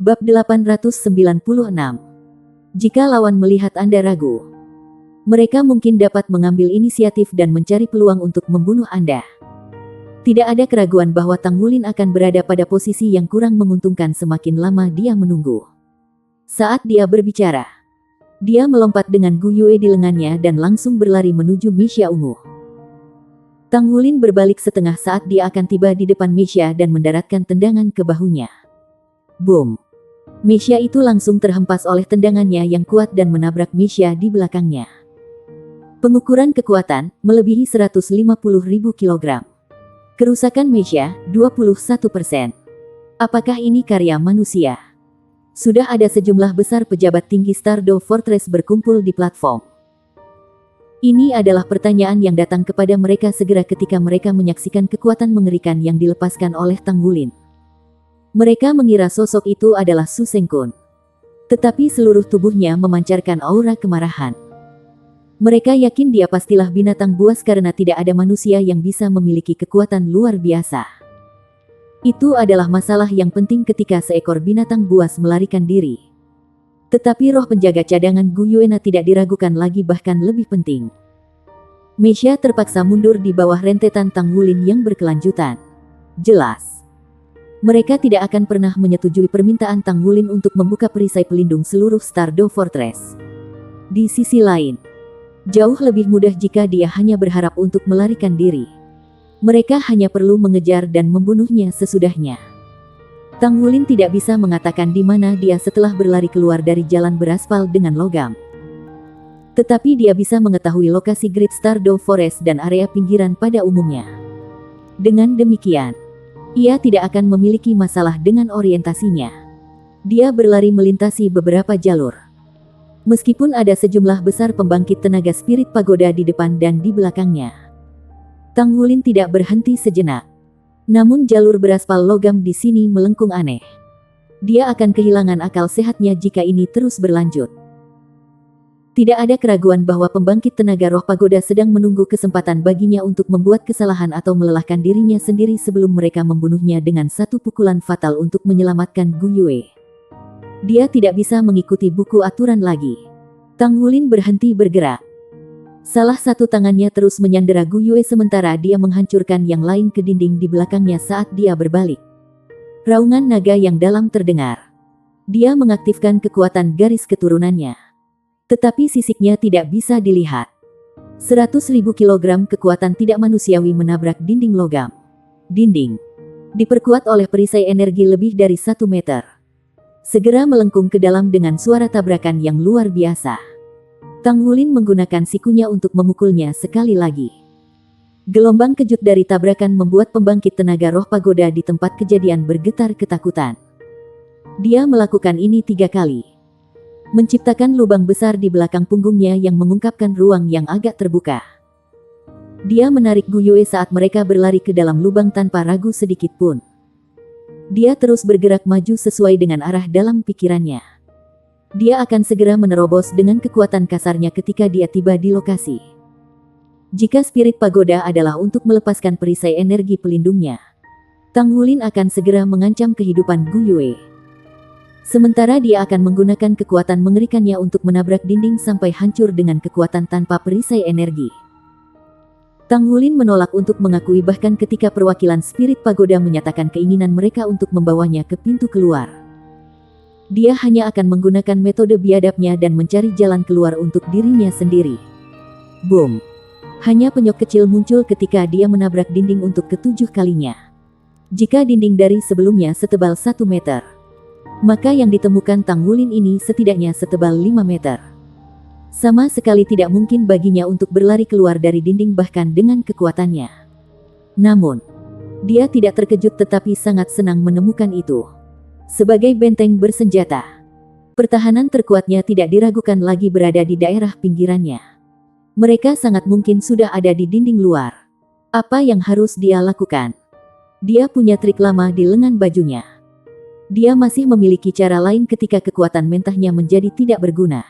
Bab 896. Jika lawan melihat Anda ragu, mereka mungkin dapat mengambil inisiatif dan mencari peluang untuk membunuh Anda. Tidak ada keraguan bahwa Tang Wulin akan berada pada posisi yang kurang menguntungkan semakin lama dia menunggu. Saat dia berbicara, dia melompat dengan Gu Yue di lengannya dan langsung berlari menuju Misha ungu. Tang Wulin berbalik setengah saat dia akan tiba di depan Misha dan mendaratkan tendangan ke bahunya. Boom! Misha itu langsung terhempas oleh tendangannya yang kuat dan menabrak Misha di belakangnya. Pengukuran kekuatan melebihi 150.000 kg. Kerusakan Misha 21%. Apakah ini karya manusia? Sudah ada sejumlah besar pejabat tinggi Stardew Fortress berkumpul di platform. Ini adalah pertanyaan yang datang kepada mereka segera ketika mereka menyaksikan kekuatan mengerikan yang dilepaskan oleh Tang Wulin. Mereka mengira sosok itu adalah Su Sengkun. Tetapi seluruh tubuhnya memancarkan aura kemarahan. Mereka yakin dia pastilah binatang buas karena tidak ada manusia yang bisa memiliki kekuatan luar biasa. Itu adalah masalah yang penting ketika seekor binatang buas melarikan diri. Tetapi roh penjaga cadangan Gu Yuena tidak diragukan lagi, bahkan lebih penting. Misha terpaksa mundur di bawah rentetan Tang Wulin yang berkelanjutan. Jelas, mereka tidak akan pernah menyetujui permintaan Tang Wulin untuk membuka perisai pelindung seluruh Stardew Fortress. Di sisi lain, jauh lebih mudah jika dia hanya berharap untuk melarikan diri. Mereka hanya perlu mengejar dan membunuhnya sesudahnya. Tang Wulin tidak bisa mengatakan di mana dia setelah berlari keluar dari jalan beraspal dengan logam. Tetapi dia bisa mengetahui lokasi Great Stardew Forest dan area pinggiran pada umumnya. Dengan demikian, ia tidak akan memiliki masalah dengan orientasinya. Dia berlari melintasi beberapa jalur. Meskipun ada sejumlah besar pembangkit tenaga spirit pagoda di depan dan di belakangnya, Tang Wulin tidak berhenti sejenak. Namun jalur beraspal logam di sini melengkung aneh. Dia akan kehilangan akal sehatnya jika ini terus berlanjut. Tidak ada keraguan bahwa pembangkit tenaga roh pagoda sedang menunggu kesempatan baginya untuk membuat kesalahan atau melelahkan dirinya sendiri sebelum mereka membunuhnya dengan satu pukulan fatal untuk menyelamatkan Gu Yue. Dia tidak bisa mengikuti buku aturan lagi. Tang Wulin berhenti bergerak. Salah satu tangannya terus menyandera Gu Yue sementara dia menghancurkan yang lain ke dinding di belakangnya saat dia berbalik. Raungan naga yang dalam terdengar. Dia mengaktifkan kekuatan garis keturunannya. Tetapi sisiknya tidak bisa dilihat. 100.000 kg kekuatan tidak manusiawi menabrak dinding logam. Dinding diperkuat oleh perisai energi lebih dari 1 meter. Segera melengkung ke dalam dengan suara tabrakan yang luar biasa. Tang Wulin menggunakan sikunya untuk memukulnya sekali lagi. Gelombang kejut dari tabrakan membuat pembangkit tenaga roh pagoda di tempat kejadian bergetar ketakutan. Dia melakukan ini 3 kali. Menciptakan lubang besar di belakang punggungnya yang mengungkapkan ruang yang agak terbuka. Dia menarik Gu Yue saat mereka berlari ke dalam lubang tanpa ragu sedikit pun. Dia terus bergerak maju sesuai dengan arah dalam pikirannya. Dia akan segera menerobos dengan kekuatan kasarnya ketika dia tiba di lokasi. Jika spirit pagoda adalah untuk melepaskan perisai energi pelindungnya, Tang Wulin akan segera mengancam kehidupan Gu Yue. Sementara dia akan menggunakan kekuatan mengerikannya untuk menabrak dinding sampai hancur dengan kekuatan tanpa perisai energi. Tang Wulin menolak untuk mengakui bahkan ketika perwakilan spirit pagoda menyatakan keinginan mereka untuk membawanya ke pintu keluar. Dia hanya akan menggunakan metode biadabnya dan mencari jalan keluar untuk dirinya sendiri. Boom! Hanya penyok kecil muncul ketika dia menabrak dinding untuk ke-7 kalinya. Jika dinding dari sebelumnya setebal 1 meter, maka yang ditemukan Tang Wulin ini setidaknya setebal 5 meter. Sama sekali tidak mungkin baginya untuk berlari keluar dari dinding bahkan dengan kekuatannya. Namun, dia tidak terkejut tetapi sangat senang menemukan itu. Sebagai benteng bersenjata, pertahanan terkuatnya tidak diragukan lagi berada di daerah pinggirannya. Mereka sangat mungkin sudah ada di dinding luar. Apa yang harus dia lakukan? Dia punya trik lama di lengan bajunya. Dia masih memiliki cara lain ketika kekuatan mentahnya menjadi tidak berguna.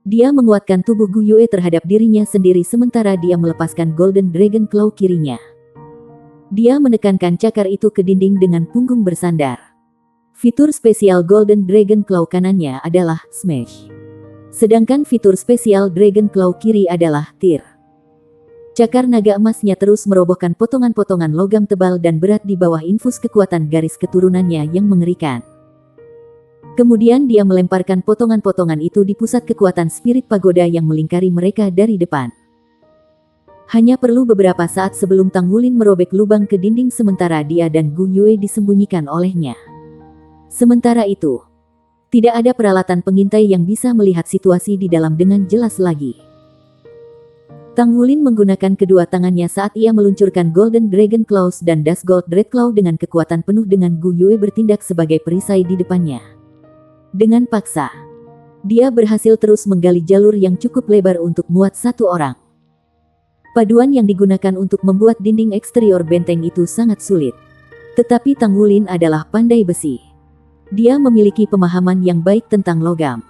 Dia menguatkan tubuh Gu Yue terhadap dirinya sendiri sementara dia melepaskan Golden Dragon Claw kirinya. Dia menekankan cakar itu ke dinding dengan punggung bersandar. Fitur spesial Golden Dragon Claw kanannya adalah Smash. Sedangkan fitur spesial Dragon Claw kiri adalah Tear. Cakar naga emasnya terus merobohkan potongan-potongan logam tebal dan berat di bawah infus kekuatan garis keturunannya yang mengerikan. Kemudian dia melemparkan potongan-potongan itu di pusat kekuatan spirit pagoda yang melingkari mereka dari depan. Hanya perlu beberapa saat sebelum Tang Wulin merobek lubang ke dinding sementara dia dan Gu Yue disembunyikan olehnya. Sementara itu, tidak ada peralatan pengintai yang bisa melihat situasi di dalam dengan jelas lagi. Tang Wulin menggunakan kedua tangannya saat ia meluncurkan Golden Dragon Claws dan Das Gold Dread Claw dengan kekuatan penuh dengan Gu Yue bertindak sebagai perisai di depannya. Dengan paksa, dia berhasil terus menggali jalur yang cukup lebar untuk muat satu orang. Paduan yang digunakan untuk membuat dinding eksterior benteng itu sangat sulit. Tetapi Tang Wulin adalah pandai besi. Dia memiliki pemahaman yang baik tentang logam.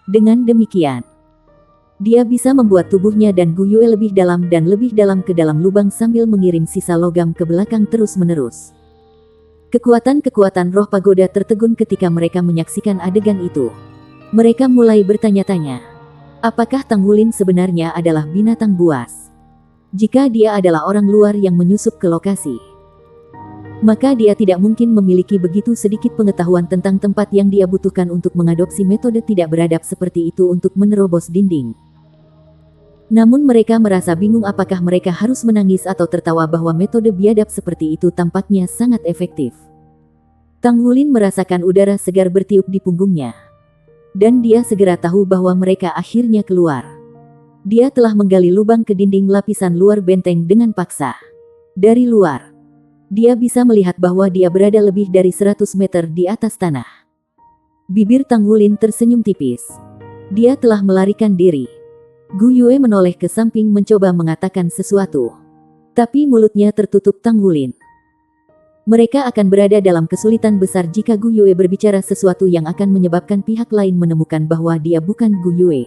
Dengan demikian, dia bisa membuat tubuhnya dan Gu Yue lebih dalam dan lebih dalam ke dalam lubang sambil mengirim sisa logam ke belakang terus-menerus. Kekuatan-kekuatan roh pagoda tertegun ketika mereka menyaksikan adegan itu. Mereka mulai bertanya-tanya, apakah Tang Wulin sebenarnya adalah binatang buas? Jika dia adalah orang luar yang menyusup ke lokasi, maka dia tidak mungkin memiliki begitu sedikit pengetahuan tentang tempat yang dia butuhkan untuk mengadopsi metode tidak beradab seperti itu untuk menerobos dinding. Namun mereka merasa bingung apakah mereka harus menangis atau tertawa bahwa metode biadab seperti itu tampaknya sangat efektif. Tang Wulin merasakan udara segar bertiup di punggungnya. Dan dia segera tahu bahwa mereka akhirnya keluar. Dia telah menggali lubang ke dinding lapisan luar benteng dengan paksa. Dari luar, dia bisa melihat bahwa dia berada lebih dari 100 meter di atas tanah. Bibir Tang Wulin tersenyum tipis. Dia telah melarikan diri. Gu Yue menoleh ke samping mencoba mengatakan sesuatu. Tapi mulutnya tertutup Tang Wulin. Mereka akan berada dalam kesulitan besar jika Gu Yue berbicara sesuatu yang akan menyebabkan pihak lain menemukan bahwa dia bukan Gu Yue.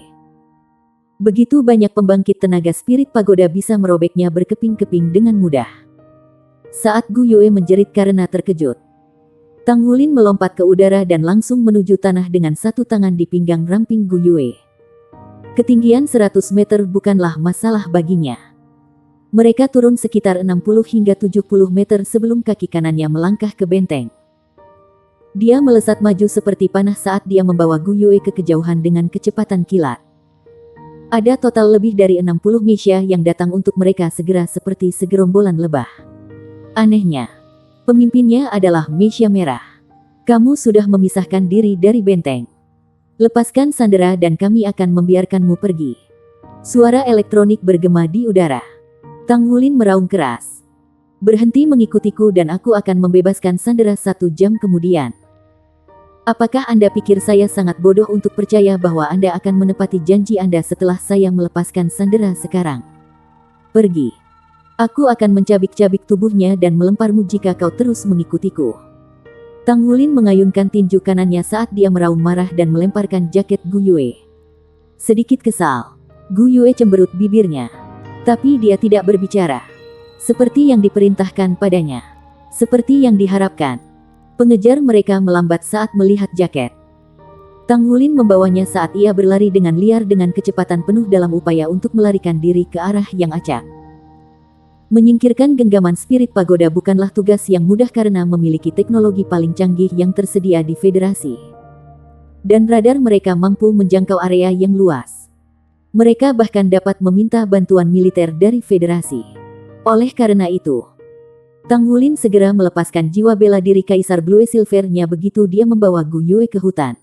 Begitu banyak pembangkit tenaga spirit pagoda bisa merobeknya berkeping-keping dengan mudah. Saat Gu Yue menjerit karena terkejut, Tang Wulin melompat ke udara dan langsung menuju tanah dengan satu tangan di pinggang ramping Gu Yue. Ketinggian 100 meter bukanlah masalah baginya. Mereka turun sekitar 60 hingga 70 meter sebelum kaki kanannya melangkah ke benteng. Dia melesat maju seperti panah saat dia membawa Gu Yue ke kejauhan dengan kecepatan kilat. Ada total lebih dari 60 Misha yang datang untuk mereka segera seperti segerombolan lebah. Anehnya, pemimpinnya adalah Misha merah. Kamu sudah memisahkan diri dari benteng. Lepaskan sandera dan kami akan membiarkanmu pergi. Suara elektronik bergema di udara. Tang Wulin meraung keras. Berhenti mengikutiku dan aku akan membebaskan sandera 1 jam kemudian. Apakah Anda pikir saya sangat bodoh untuk percaya bahwa Anda akan menepati janji Anda setelah saya melepaskan sandera sekarang? Pergi. Aku akan mencabik-cabik tubuhnya dan melemparmu jika kau terus mengikutiku. Tang Wulin mengayunkan tinju kanannya saat dia meraung marah dan melemparkan jaket Gu Yue. Sedikit kesal, Gu Yue cemberut bibirnya. Tapi dia tidak berbicara. Seperti yang diperintahkan padanya. Seperti yang diharapkan. Pengejar mereka melambat saat melihat jaket. Tang Wulin membawanya saat ia berlari dengan liar dengan kecepatan penuh dalam upaya untuk melarikan diri ke arah yang acak. Menyingkirkan genggaman spirit pagoda bukanlah tugas yang mudah karena memiliki teknologi paling canggih yang tersedia di Federasi. Dan radar mereka mampu menjangkau area yang luas. Mereka bahkan dapat meminta bantuan militer dari Federasi. Oleh karena itu, Tang Wulin segera melepaskan jiwa bela diri Kaisar Blue Silver-nya begitu dia membawa Gu Yue ke hutan.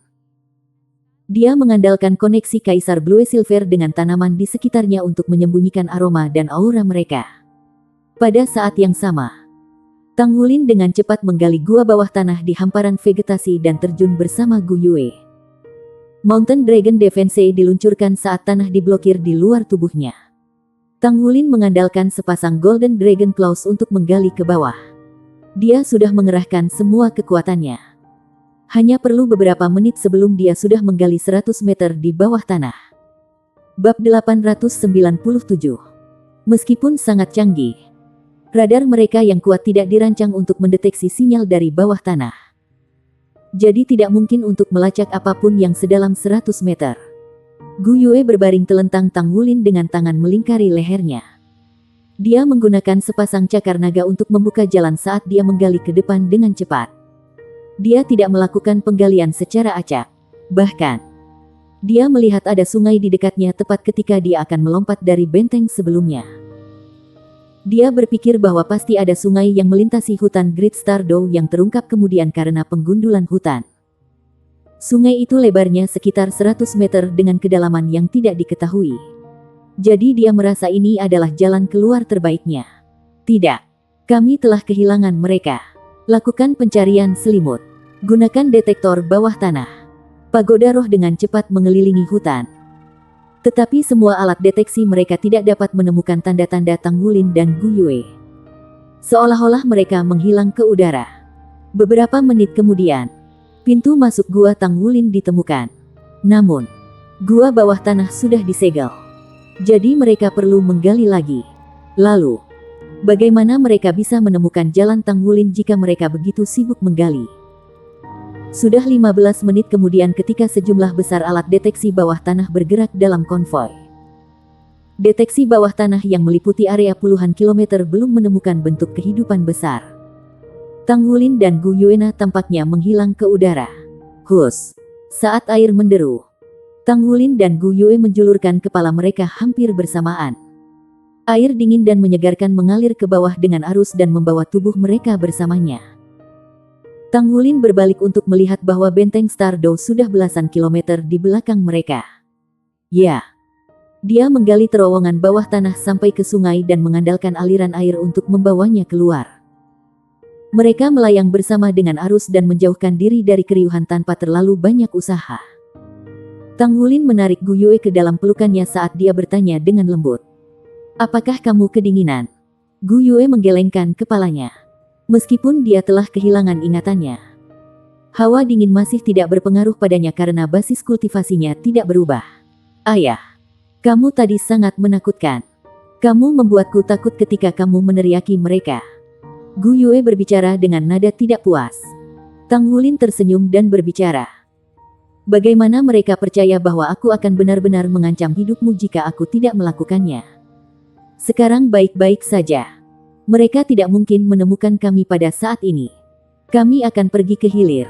Dia mengandalkan koneksi Kaisar Blue Silver dengan tanaman di sekitarnya untuk menyembunyikan aroma dan aura mereka. Pada saat yang sama, Tang Wulin dengan cepat menggali gua bawah tanah di hamparan vegetasi dan terjun bersama Gu Yue. Mountain Dragon Defense diluncurkan saat tanah diblokir di luar tubuhnya. Tang Wulin mengandalkan sepasang Golden Dragon Claws untuk menggali ke bawah. Dia sudah mengerahkan semua kekuatannya. Hanya perlu beberapa menit sebelum dia sudah menggali 100 meter di bawah tanah. Bab 897. Meskipun sangat canggih, radar mereka yang kuat tidak dirancang untuk mendeteksi sinyal dari bawah tanah. Jadi tidak mungkin untuk melacak apapun yang sedalam 100 meter. Gu Yue berbaring telentang Tang Wulin dengan tangan melingkari lehernya. Dia menggunakan sepasang cakar naga untuk membuka jalan saat dia menggali ke depan dengan cepat. Dia tidak melakukan penggalian secara acak. Bahkan, dia melihat ada sungai di dekatnya tepat ketika dia akan melompat dari benteng sebelumnya. Dia berpikir bahwa pasti ada sungai yang melintasi hutan Great Stardow yang terungkap kemudian karena penggundulan hutan. Sungai itu lebarnya sekitar 100 meter dengan kedalaman yang tidak diketahui. Jadi dia merasa ini adalah jalan keluar terbaiknya. Tidak. Kami telah kehilangan mereka. Lakukan pencarian selimut. Gunakan detektor bawah tanah. Pagoda roh dengan cepat mengelilingi hutan. Tetapi semua alat deteksi mereka tidak dapat menemukan tanda-tanda Tang Wulin dan Gu Yue. Seolah-olah mereka menghilang ke udara. Beberapa menit kemudian, pintu masuk gua Tang Wulin ditemukan. Namun, gua bawah tanah sudah disegel. Jadi mereka perlu menggali lagi. Lalu, bagaimana mereka bisa menemukan jalan Tang Wulin jika mereka begitu sibuk menggali? Sudah 15 menit kemudian ketika sejumlah besar alat deteksi bawah tanah bergerak dalam konvoi. Deteksi bawah tanah yang meliputi area puluhan kilometer belum menemukan bentuk kehidupan besar. Tang Wulin dan Gu Yuena tampaknya menghilang ke udara. Hus! Saat air menderu, Tang Wulin dan Gu Yue menjulurkan kepala mereka hampir bersamaan. Air dingin dan menyegarkan mengalir ke bawah dengan arus dan membawa tubuh mereka bersamanya. Tang Wulin berbalik untuk melihat bahwa benteng Stardow sudah belasan kilometer di belakang mereka. Ya, dia menggali terowongan bawah tanah sampai ke sungai dan mengandalkan aliran air untuk membawanya keluar. Mereka melayang bersama dengan arus dan menjauhkan diri dari keriuhan tanpa terlalu banyak usaha. Tang Wulin menarik Gu Yue ke dalam pelukannya saat dia bertanya dengan lembut. Apakah kamu kedinginan? Gu Yue menggelengkan kepalanya. Meskipun dia telah kehilangan ingatannya, hawa dingin masih tidak berpengaruh padanya karena basis kultivasinya tidak berubah. Ayah, kamu tadi sangat menakutkan. Kamu membuatku takut ketika kamu meneriaki mereka. Gu Yue berbicara dengan nada tidak puas. Tang Wulin tersenyum dan berbicara. Bagaimana mereka percaya bahwa aku akan benar-benar mengancam hidupmu jika aku tidak melakukannya? Sekarang baik-baik saja. Mereka tidak mungkin menemukan kami pada saat ini. Kami akan pergi ke hilir.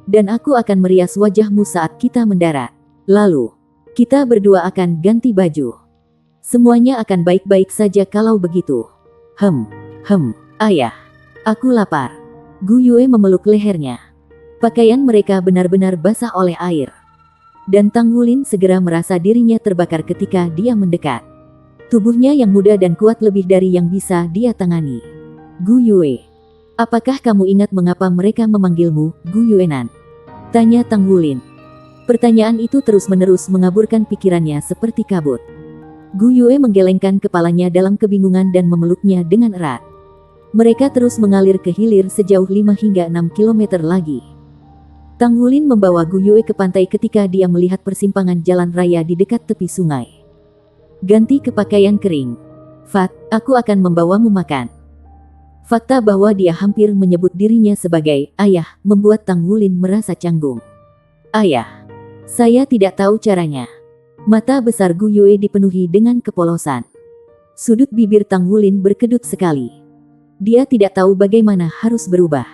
Dan aku akan merias wajahmu saat kita mendarat. Lalu, kita berdua akan ganti baju. Semuanya akan baik-baik saja kalau begitu. Ayah. Aku lapar. Gu Yue memeluk lehernya. Pakaian mereka benar-benar basah oleh air. Dan Tang Wulin segera merasa dirinya terbakar ketika dia mendekat. Tubuhnya yang muda dan kuat lebih dari yang bisa dia tangani. Gu Yue, apakah kamu ingat mengapa mereka memanggilmu Gu Yuenan? Tanya Tang Wulin. Pertanyaan itu terus-menerus mengaburkan pikirannya seperti kabut. Gu Yue menggelengkan kepalanya dalam kebingungan dan memeluknya dengan erat. Mereka terus mengalir ke hilir sejauh 5 hingga 6 kilometer lagi. Tang Wulin membawa Gu Yue ke pantai ketika dia melihat persimpangan jalan raya di dekat tepi sungai. Ganti ke pakaian kering. Fat, aku akan membawamu makan. Fakta bahwa dia hampir menyebut dirinya sebagai ayah membuat Tang Wulin merasa canggung. Ayah, saya tidak tahu caranya. Mata besar Gu Yue dipenuhi dengan kepolosan. Sudut bibir Tang Wulin berkedut sekali. Dia tidak tahu bagaimana harus berubah.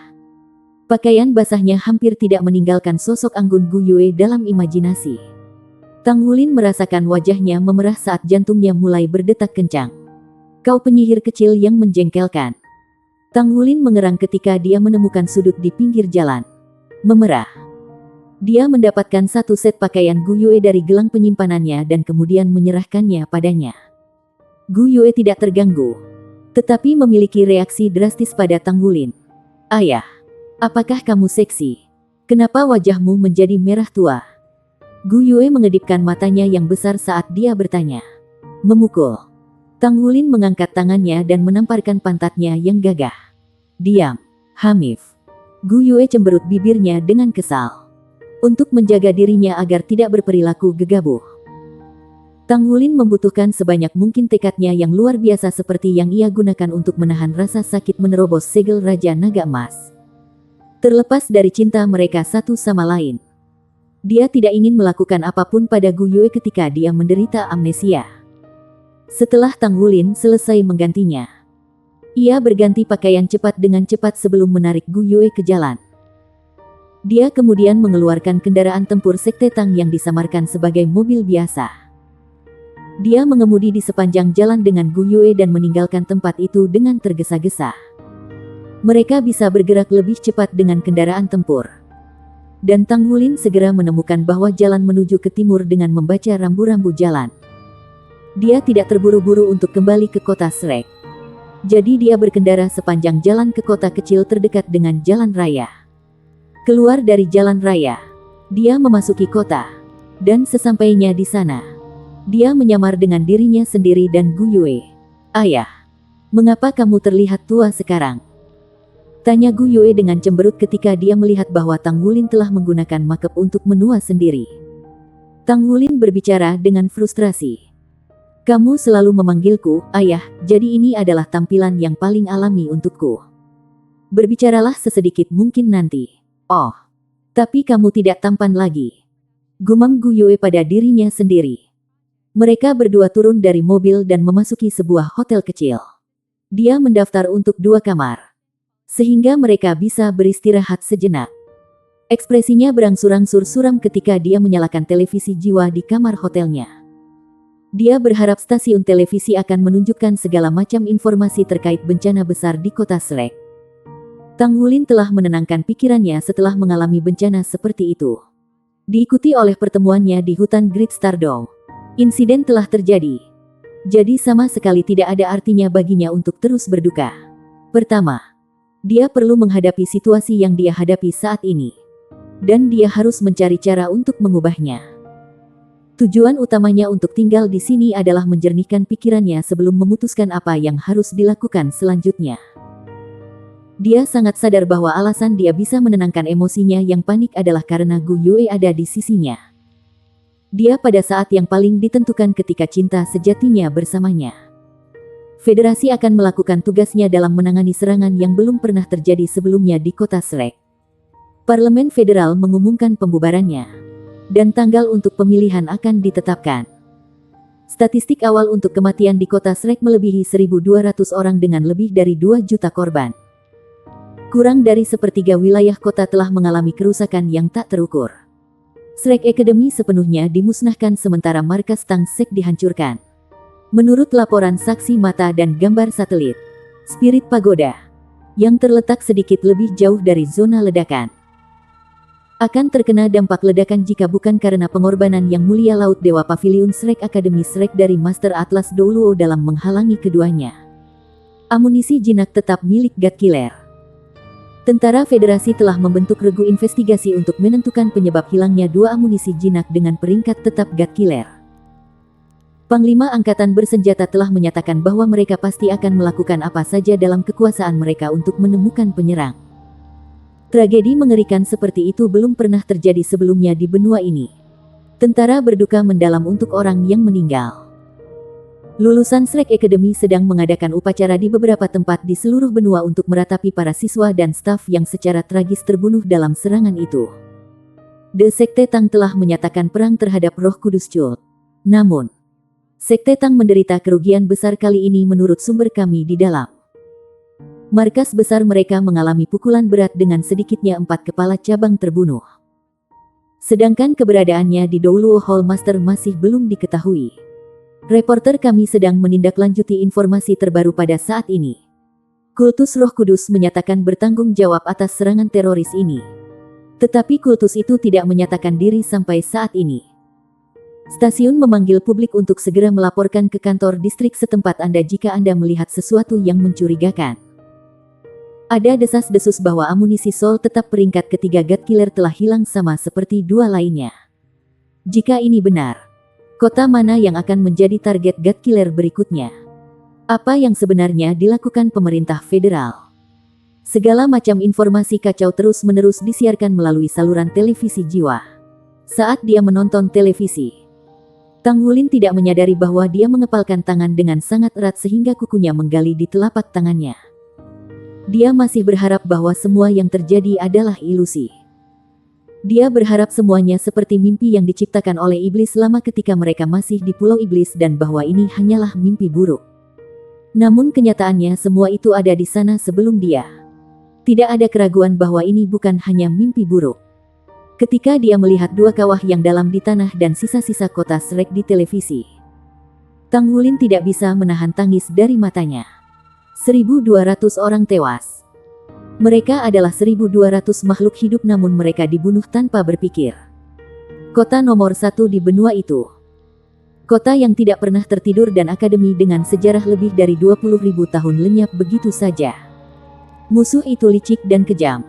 Pakaian basahnya hampir tidak meninggalkan sosok anggun Gu Yue dalam imajinasi. Tang Wulin merasakan wajahnya memerah saat jantungnya mulai berdetak kencang. Kau penyihir kecil yang menjengkelkan. Tang Wulin mengerang ketika dia menemukan sudut di pinggir jalan. Memerah. Dia mendapatkan satu set pakaian Gu Yue dari gelang penyimpanannya dan kemudian menyerahkannya padanya. Gu Yue tidak terganggu, tetapi memiliki reaksi drastis pada Tang Wulin. Ayah, apakah kamu seksi? Kenapa wajahmu menjadi merah tua? Gu Yue mengedipkan matanya yang besar saat dia bertanya. Memukul. Tang Wulin mengangkat tangannya dan menamparkan pantatnya yang gagah. Diam, Hamif. Gu Yue cemberut bibirnya dengan kesal. Untuk menjaga dirinya agar tidak berperilaku gegabah. Tang Wulin membutuhkan sebanyak mungkin tekadnya yang luar biasa seperti yang ia gunakan untuk menahan rasa sakit menerobos segel Raja Naga Emas. Terlepas dari cinta mereka satu sama lain, dia tidak ingin melakukan apapun pada Gu Yue ketika dia menderita amnesia. Setelah Tang Wulin selesai menggantinya, ia berganti pakaian cepat dengan cepat sebelum menarik Gu Yue ke jalan. Dia kemudian mengeluarkan kendaraan tempur Sekte Tang yang disamarkan sebagai mobil biasa. Dia mengemudi di sepanjang jalan dengan Gu Yue dan meninggalkan tempat itu dengan tergesa-gesa. Mereka bisa bergerak lebih cepat dengan kendaraan tempur. Dan Tang Wulin segera menemukan bahwa jalan menuju ke timur dengan membaca rambu-rambu jalan. Dia tidak terburu-buru untuk kembali ke kota Shrek. Jadi dia berkendara sepanjang jalan ke kota kecil terdekat dengan jalan raya. Keluar dari jalan raya, dia memasuki kota. Dan sesampainya di sana, dia menyamar dengan dirinya sendiri dan Gu Yue. "Ayah, mengapa kamu terlihat tua sekarang?" tanya Gu Yue dengan cemberut ketika dia melihat bahwa Tang Wulin telah menggunakan makeup untuk menua sendiri. Tang Wulin berbicara dengan frustrasi. "Kamu selalu memanggilku, ayah, jadi ini adalah tampilan yang paling alami untukku. Berbicaralah sesedikit mungkin nanti." "Oh, tapi kamu tidak tampan lagi," gumam Gu Yue pada dirinya sendiri. Mereka berdua turun dari mobil dan memasuki sebuah hotel kecil. Dia mendaftar untuk 2 kamar, sehingga mereka bisa beristirahat sejenak. Ekspresinya berangsur-angsur suram ketika dia menyalakan televisi jiwa di kamar hotelnya. Dia berharap stasiun televisi akan menunjukkan segala macam informasi terkait bencana besar di kota Shrek. Tang Wulin telah menenangkan pikirannya setelah mengalami bencana seperti itu. Diikuti oleh pertemuannya di hutan Great Stardom. Insiden telah terjadi. Jadi sama sekali tidak ada artinya baginya untuk terus berduka. Pertama, dia perlu menghadapi situasi yang dia hadapi saat ini. Dan dia harus mencari cara untuk mengubahnya. Tujuan utamanya untuk tinggal di sini adalah menjernihkan pikirannya sebelum memutuskan apa yang harus dilakukan selanjutnya. Dia sangat sadar bahwa alasan dia bisa menenangkan emosinya yang panik adalah karena Gu Yue ada di sisinya. Dia pada saat yang paling ditentukan ketika cinta sejatinya bersamanya. Federasi akan melakukan tugasnya dalam menangani serangan yang belum pernah terjadi sebelumnya di kota Shrek. Parlemen Federal mengumumkan pembubarannya. Dan tanggal untuk pemilihan akan ditetapkan. Statistik awal untuk kematian di kota Shrek melebihi 1.200 orang dengan lebih dari 2 juta korban. Kurang dari sepertiga wilayah kota telah mengalami kerusakan yang tak terukur. Shrek Academy sepenuhnya dimusnahkan sementara markas Tang Sek dihancurkan. Menurut laporan saksi mata dan gambar satelit, Spirit Pagoda, yang terletak sedikit lebih jauh dari zona ledakan, akan terkena dampak ledakan jika bukan karena pengorbanan Yang Mulia Laut Dewa Pavilion Shrek Academy Shrek dari Master Atlas Douluo dalam menghalangi keduanya. Amunisi jinak tetap milik God Killer. Tentara Federasi telah membentuk regu investigasi untuk menentukan penyebab hilangnya 2 amunisi jinak dengan peringkat tetap God Killer. Panglima Angkatan Bersenjata telah menyatakan bahwa mereka pasti akan melakukan apa saja dalam kekuasaan mereka untuk menemukan penyerang. Tragedi mengerikan seperti itu belum pernah terjadi sebelumnya di benua ini. Tentara berduka mendalam untuk orang yang meninggal. Lulusan Shrek Academy sedang mengadakan upacara di beberapa tempat di seluruh benua untuk meratapi para siswa dan staf yang secara tragis terbunuh dalam serangan itu. The Sekte Tang telah menyatakan perang terhadap Roh Kudus Cult. Namun, Sekte Tang menderita kerugian besar kali ini menurut sumber kami di dalam. Markas besar mereka mengalami pukulan berat dengan sedikitnya 4 kepala cabang terbunuh. Sedangkan keberadaannya di Douluo Hall Master masih belum diketahui. Reporter kami sedang menindaklanjuti informasi terbaru pada saat ini. Kultus Roh Kudus menyatakan bertanggung jawab atas serangan teroris ini. Tetapi kultus itu tidak menyatakan diri sampai saat ini. Stasiun memanggil publik untuk segera melaporkan ke kantor distrik setempat Anda jika Anda melihat sesuatu yang mencurigakan. Ada desas-desus bahwa amunisi Soul tetap peringkat ketiga God Killer telah hilang sama seperti 2 lainnya. Jika ini benar, kota mana yang akan menjadi target God Killer berikutnya? Apa yang sebenarnya dilakukan pemerintah federal? Segala macam informasi kacau terus-menerus disiarkan melalui saluran televisi jiwa. Saat dia menonton televisi, Tang Wulin tidak menyadari bahwa dia mengepalkan tangan dengan sangat erat sehingga kukunya menggali di telapak tangannya. Dia masih berharap bahwa semua yang terjadi adalah ilusi. Dia berharap semuanya seperti mimpi yang diciptakan oleh iblis lama ketika mereka masih di Pulau Iblis dan bahwa ini hanyalah mimpi buruk. Namun kenyataannya semua itu ada di sana sebelum dia. Tidak ada keraguan bahwa ini bukan hanya mimpi buruk. Ketika dia melihat dua kawah yang dalam di tanah dan sisa-sisa kota Shrek di televisi, Tang Wulin tidak bisa menahan tangis dari matanya. 1.200 orang tewas. Mereka adalah 1.200 makhluk hidup namun mereka dibunuh tanpa berpikir. Kota nomor 1 di benua itu. Kota yang tidak pernah tertidur dan akademi dengan sejarah lebih dari 20.000 tahun lenyap begitu saja. Musuh itu licik dan kejam.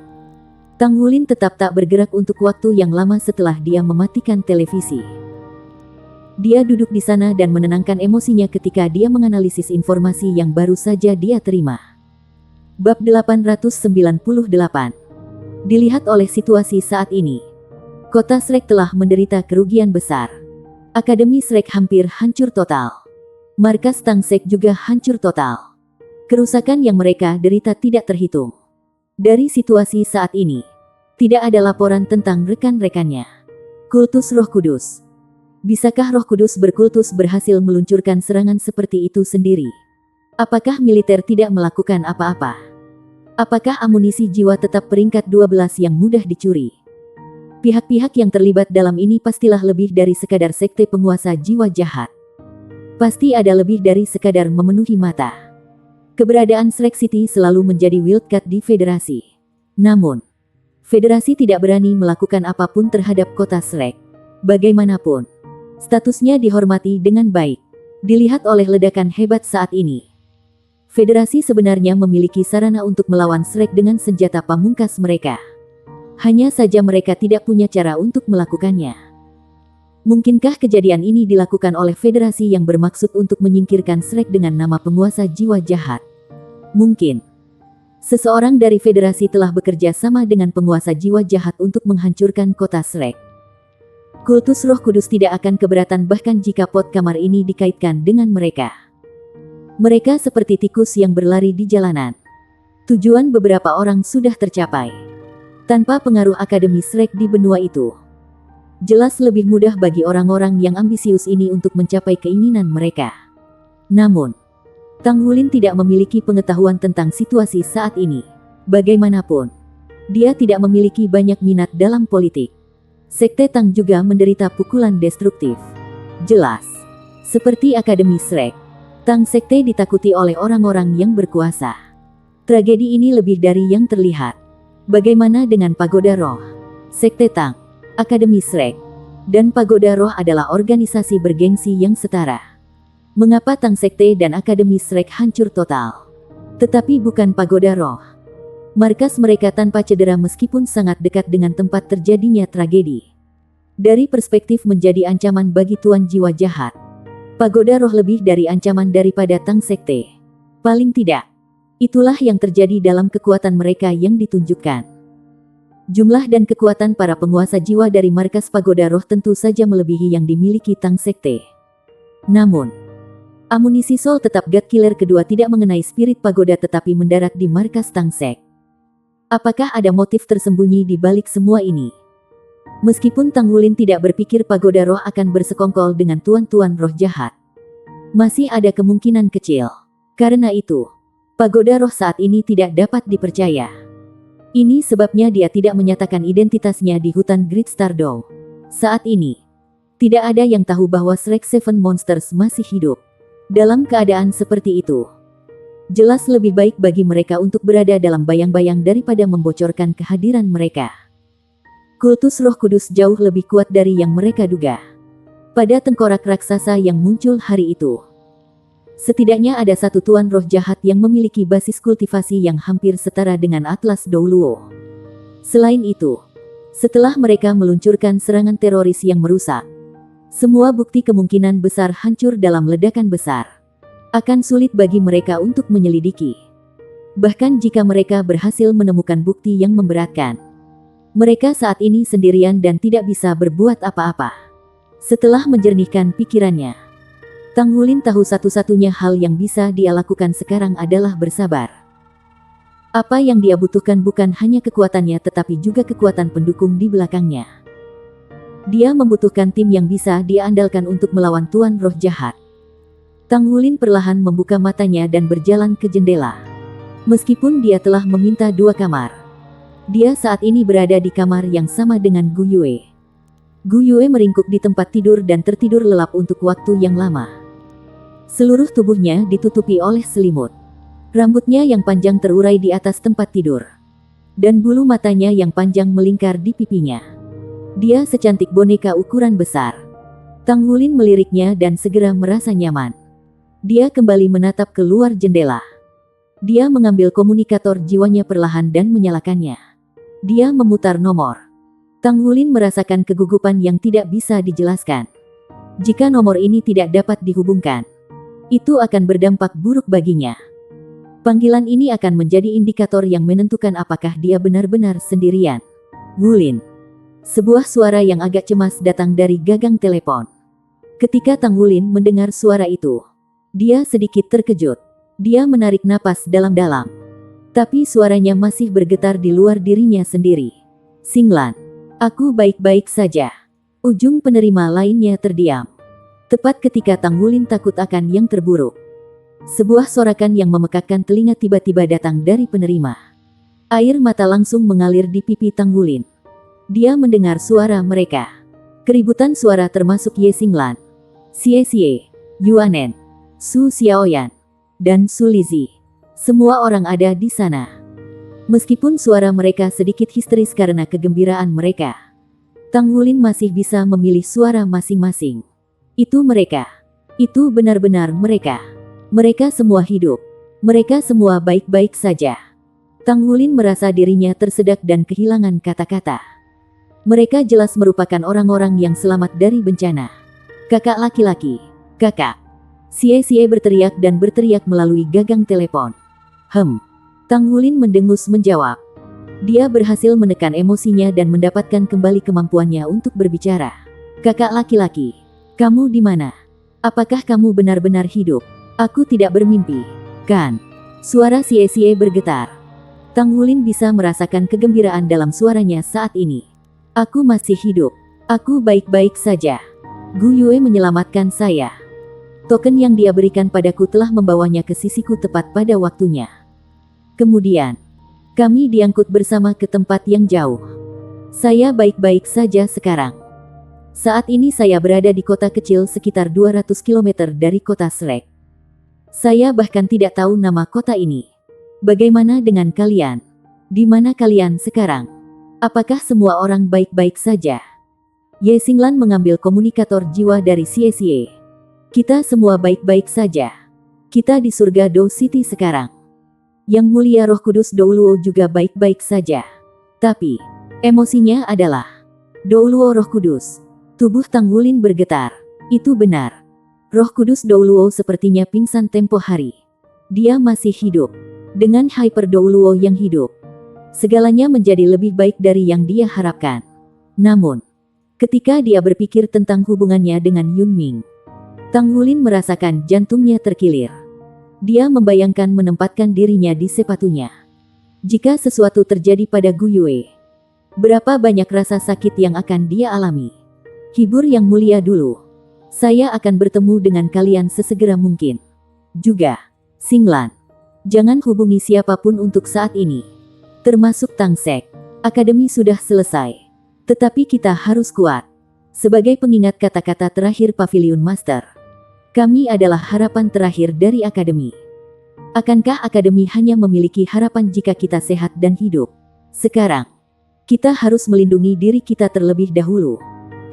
Tang Wulin tetap tak bergerak untuk waktu yang lama setelah dia mematikan televisi. Dia duduk di sana dan menenangkan emosinya ketika dia menganalisis informasi yang baru saja dia terima. Bab 898. Dilihat oleh situasi saat ini, kota Shrek telah menderita kerugian besar. Akademi Shrek hampir hancur total. Markas Tang Sek juga hancur total. Kerusakan yang mereka derita tidak terhitung. Dari situasi saat ini, tidak ada laporan tentang rekan-rekannya. Kultus Roh Kudus. Bisakah Roh Kudus berkultus berhasil meluncurkan serangan seperti itu sendiri? Apakah militer tidak melakukan apa-apa? Apakah amunisi jiwa tetap peringkat 12 yang mudah dicuri? Pihak-pihak yang terlibat dalam ini pastilah lebih dari sekadar sekte penguasa jiwa jahat. Pasti ada lebih dari sekadar memenuhi mata. Keberadaan Shrek City selalu menjadi wildcard di federasi. Namun, federasi tidak berani melakukan apapun terhadap kota Shrek. Bagaimanapun, statusnya dihormati dengan baik. Dilihat oleh ledakan hebat saat ini, federasi sebenarnya memiliki sarana untuk melawan Shrek dengan senjata pamungkas mereka. Hanya saja mereka tidak punya cara untuk melakukannya. Mungkinkah kejadian ini dilakukan oleh federasi yang bermaksud untuk menyingkirkan Shrek dengan nama penguasa jiwa jahat? Mungkin. Seseorang dari federasi telah bekerja sama dengan penguasa jiwa jahat untuk menghancurkan kota Shrek. Kultus Roh Kudus tidak akan keberatan bahkan jika pot kamar ini dikaitkan dengan mereka. Mereka seperti tikus yang berlari di jalanan. Tujuan beberapa orang sudah tercapai. Tanpa pengaruh akademi Shrek di benua itu, jelas lebih mudah bagi orang-orang yang ambisius ini untuk mencapai keinginan mereka. Namun, Tang Wulin tidak memiliki pengetahuan tentang situasi saat ini. Bagaimanapun, dia tidak memiliki banyak minat dalam politik. Sekte Tang juga menderita pukulan destruktif. Jelas, seperti akademi Shrek, Tang Sekte ditakuti oleh orang-orang yang berkuasa. Tragedi ini lebih dari yang terlihat. Bagaimana dengan Pagoda Roh? Sekte Tang, Akademi Shrek, dan Pagoda Roh adalah organisasi bergengsi yang setara. Mengapa Tang Sekte dan Akademi Shrek hancur total? Tetapi bukan Pagoda Roh. Markas mereka tanpa cedera meskipun sangat dekat dengan tempat terjadinya tragedi. Dari perspektif menjadi ancaman bagi Tuan Jiwa Jahat, Pagoda Roh lebih dari ancaman daripada Tang Sekte. Paling tidak, itulah yang terjadi dalam kekuatan mereka yang ditunjukkan. Jumlah dan kekuatan para penguasa jiwa dari markas Pagoda Roh tentu saja melebihi yang dimiliki Tang Sekte. Namun, amunisi Soul tetap God Killer kedua tidak mengenai spirit Pagoda tetapi mendarat di markas Tang Sek. Apakah ada motif tersembunyi di balik semua ini? Meskipun Tang Wulin tidak berpikir Pagoda Roh akan bersekongkol dengan tuan-tuan roh jahat, masih ada kemungkinan kecil. Karena itu, Pagoda Roh saat ini tidak dapat dipercaya. Ini sebabnya dia tidak menyatakan identitasnya di hutan Great Stardow. Saat ini, tidak ada yang tahu bahwa Shrek Seven Monsters masih hidup. Dalam keadaan seperti itu, jelas lebih baik bagi mereka untuk berada dalam bayang-bayang daripada membocorkan kehadiran mereka. Kultus Roh Kudus jauh lebih kuat dari yang mereka duga. Pada tengkorak raksasa yang muncul hari itu, setidaknya ada satu tuan roh jahat yang memiliki basis kultivasi yang hampir setara dengan Atlas Douluo. Selain itu, setelah mereka meluncurkan serangan teroris yang merusak, semua bukti kemungkinan besar hancur dalam ledakan besar. Akan sulit bagi mereka untuk menyelidiki. Bahkan jika mereka berhasil menemukan bukti yang memberatkan, mereka saat ini sendirian dan tidak bisa berbuat apa-apa. Setelah menjernihkan pikirannya, Tang Wulin tahu satu-satunya hal yang bisa dia lakukan sekarang adalah bersabar. Apa yang dia butuhkan bukan hanya kekuatannya tetapi juga kekuatan pendukung di belakangnya. Dia membutuhkan tim yang bisa dia andalkan untuk melawan tuan roh jahat. Tang Wulin perlahan membuka matanya dan berjalan ke jendela. Meskipun dia telah meminta 2 kamar, dia saat ini berada di kamar yang sama dengan Gu Yue. Gu Yue meringkuk di tempat tidur dan tertidur lelap untuk waktu yang lama. Seluruh tubuhnya ditutupi oleh selimut. Rambutnya yang panjang terurai di atas tempat tidur. Dan bulu matanya yang panjang melingkar di pipinya. Dia secantik boneka ukuran besar. Tang Wulin meliriknya dan segera merasa nyaman. Dia kembali menatap keluar jendela. Dia mengambil komunikator jiwanya perlahan dan menyalakannya. Dia memutar nomor. Tang Wulin merasakan kegugupan yang tidak bisa dijelaskan. Jika nomor ini tidak dapat dihubungkan, itu akan berdampak buruk baginya. Panggilan ini akan menjadi indikator yang menentukan apakah dia benar-benar sendirian. Wulin. Sebuah suara yang agak cemas datang dari gagang telepon. Ketika Tang Wulin mendengar suara itu, dia sedikit terkejut. Dia menarik napas dalam-dalam. Tapi suaranya masih bergetar di luar dirinya sendiri. Xinglan. Aku baik-baik saja. Ujung penerima lainnya terdiam. Tepat ketika Tang Wulin takut akan yang terburuk. Sebuah sorakan yang memekakkan telinga tiba-tiba datang dari penerima. Air mata langsung mengalir di pipi Tang Wulin. Dia mendengar suara mereka. Keributan suara termasuk Ye Xinglan, Xie Xie, Yuanen, Su Xiaoyan, dan Su Lizi. Semua orang ada di sana. Meskipun suara mereka sedikit histeris karena kegembiraan mereka, Tang Wulin masih bisa memilih suara masing-masing. Itu mereka. Itu benar-benar mereka. Mereka semua hidup. Mereka semua baik-baik saja. Tang Wulin merasa dirinya tersedak dan kehilangan kata-kata. Mereka jelas merupakan orang-orang yang selamat dari bencana. Kakak laki-laki. Kakak. Xie Xie berteriak dan berteriak melalui gagang telepon. Tang Wulin mendengus menjawab. Dia berhasil menekan emosinya dan mendapatkan kembali kemampuannya untuk berbicara. Kakak laki-laki. Kamu di mana? Apakah kamu benar-benar hidup? Aku tidak bermimpi, kan? Suara Xie Xie bergetar. Tang Wulin bisa merasakan kegembiraan dalam suaranya saat ini. Aku masih hidup. Aku baik-baik saja. Gu Yue menyelamatkan saya. Token yang dia berikan padaku telah membawanya ke sisiku tepat pada waktunya. Kemudian, kami diangkut bersama ke tempat yang jauh. Saya baik-baik saja sekarang. Saat ini saya berada di kota kecil sekitar 200 km dari kota Shrek. Saya bahkan tidak tahu nama kota ini. Bagaimana dengan kalian? Di mana kalian sekarang? Apakah semua orang baik-baik saja? Ye Xinglan mengambil komunikator jiwa dari Xie Xie. Kita semua baik-baik saja. Kita di surga Dou City sekarang. Yang mulia Roh Kudus Dou Luo juga baik-baik saja. Tapi, emosinya adalah Dou Luo Roh Kudus. Tubuh Tang Wulin bergetar. Itu benar. Roh Kudus Dou Luo sepertinya pingsan tempo hari. Dia masih hidup. Dengan Hyper Dou Luo yang hidup, segalanya menjadi lebih baik dari yang dia harapkan. Namun, ketika dia berpikir tentang hubungannya dengan Yun Ming, Tang Wulin merasakan jantungnya terkilir. Dia membayangkan menempatkan dirinya di sepatunya. Jika sesuatu terjadi pada Gu Yue, berapa banyak rasa sakit yang akan dia alami. Hibur yang mulia dulu. Saya akan bertemu dengan kalian sesegera mungkin. Juga, Xinglan. Jangan hubungi siapapun untuk saat ini. Termasuk Tang Sek. Akademi sudah selesai. Tetapi kita harus kuat. Sebagai pengingat kata-kata terakhir Pavilion Master. Kami adalah harapan terakhir dari Akademi. Akankah Akademi hanya memiliki harapan jika kita sehat dan hidup? Sekarang, kita harus melindungi diri kita terlebih dahulu.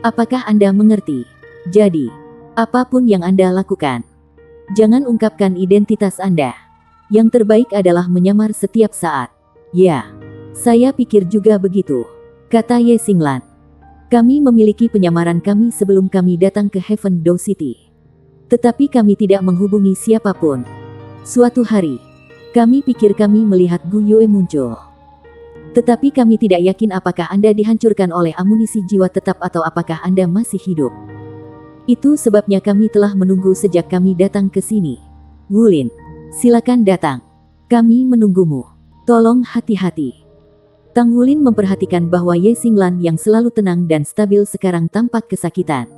Apakah Anda mengerti? Jadi, apapun yang Anda lakukan, jangan ungkapkan identitas Anda. Yang terbaik adalah menyamar setiap saat. Ya, saya pikir juga begitu, kata Ye Xinglan. Kami memiliki penyamaran kami sebelum kami datang ke Heaven Dou City. Tetapi kami tidak menghubungi siapapun. Suatu hari, kami pikir kami melihat Gu Yue muncul. Tetapi kami tidak yakin apakah Anda dihancurkan oleh amunisi jiwa tetap atau apakah Anda masih hidup. Itu sebabnya kami telah menunggu sejak kami datang ke sini. Wulin, silakan datang. Kami menunggumu. Tolong hati-hati. Tang Wulin memperhatikan bahwa Ye Xinglan yang selalu tenang dan stabil sekarang tampak kesakitan.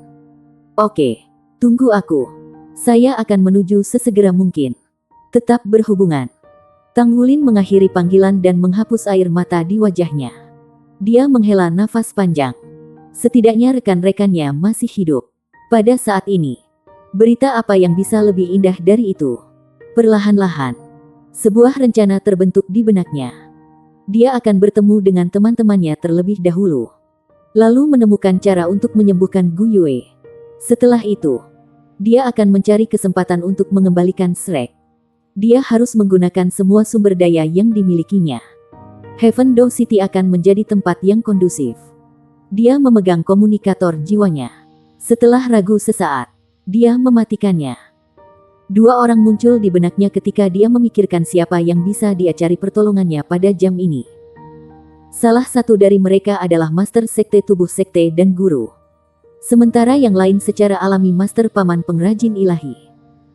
Oke, tunggu aku. Saya akan menuju sesegera mungkin. Tetap berhubungan. Tang Wulin mengakhiri panggilan dan menghapus air mata di wajahnya. Dia menghela nafas panjang. Setidaknya rekan-rekannya masih hidup. Pada saat ini, berita apa yang bisa lebih indah dari itu? Perlahan-lahan, sebuah rencana terbentuk di benaknya. Dia akan bertemu dengan teman-temannya terlebih dahulu, lalu menemukan cara untuk menyembuhkan Gu Yue. Setelah itu, dia akan mencari kesempatan untuk mengembalikan Shrek. Dia harus menggunakan semua sumber daya yang dimilikinya. Heaven Door City akan menjadi tempat yang kondusif. Dia memegang komunikator jiwanya. Setelah ragu sesaat, dia mematikannya. Dua orang muncul di benaknya ketika dia memikirkan siapa yang bisa dia cari pertolongannya pada jam ini. Salah satu dari mereka adalah Master Sekte Tubuh Sekte dan Guru. Sementara yang lain secara alami Master Paman Pengrajin Ilahi.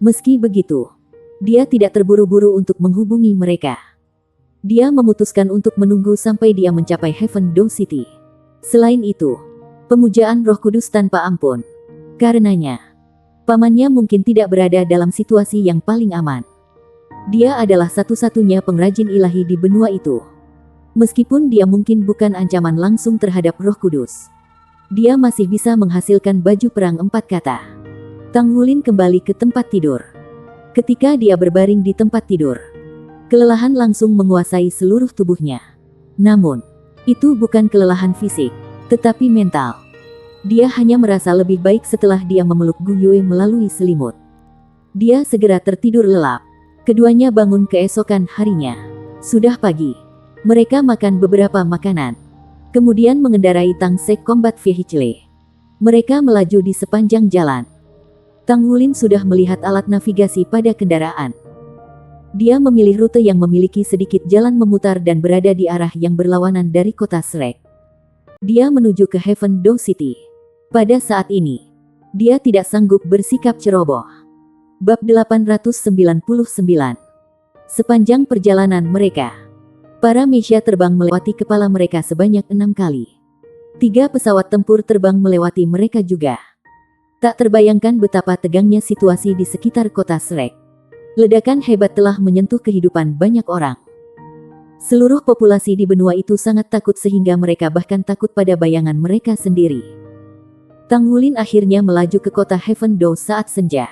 Meski begitu, dia tidak terburu-buru untuk menghubungi mereka. Dia memutuskan untuk menunggu sampai dia mencapai Heaven Door City. Selain itu, pemujaan Roh Kudus tanpa ampun. Karenanya, pamannya mungkin tidak berada dalam situasi yang paling aman. Dia adalah satu-satunya pengrajin ilahi di benua itu. Meskipun dia mungkin bukan ancaman langsung terhadap Roh Kudus, dia masih bisa menghasilkan baju perang 4 kata. Tang Wulin kembali ke tempat tidur. Ketika dia berbaring di tempat tidur, kelelahan langsung menguasai seluruh tubuhnya. Namun, itu bukan kelelahan fisik, tetapi mental. Dia hanya merasa lebih baik setelah dia memeluk Gu Yue melalui selimut. Dia segera tertidur lelap. Keduanya bangun keesokan harinya. Sudah pagi. Mereka makan beberapa makanan. Kemudian mengendarai Tangsek Combat Vehicle. Mereka melaju di sepanjang jalan. Tang Wulin sudah melihat alat navigasi pada kendaraan. Dia memilih rute yang memiliki sedikit jalan memutar dan berada di arah yang berlawanan dari kota Shrek. Dia menuju ke Heaven Door City. Pada saat ini, dia tidak sanggup bersikap ceroboh. Bab 899. Sepanjang perjalanan mereka, para Meisha terbang melewati kepala mereka sebanyak 6 kali. 3 pesawat tempur terbang melewati mereka juga. Tak terbayangkan betapa tegangnya situasi di sekitar kota Shrek. Ledakan hebat telah menyentuh kehidupan banyak orang. Seluruh populasi di benua itu sangat takut sehingga mereka bahkan takut pada bayangan mereka sendiri. Tang Wulin akhirnya melaju ke kota Heaven Door saat senja.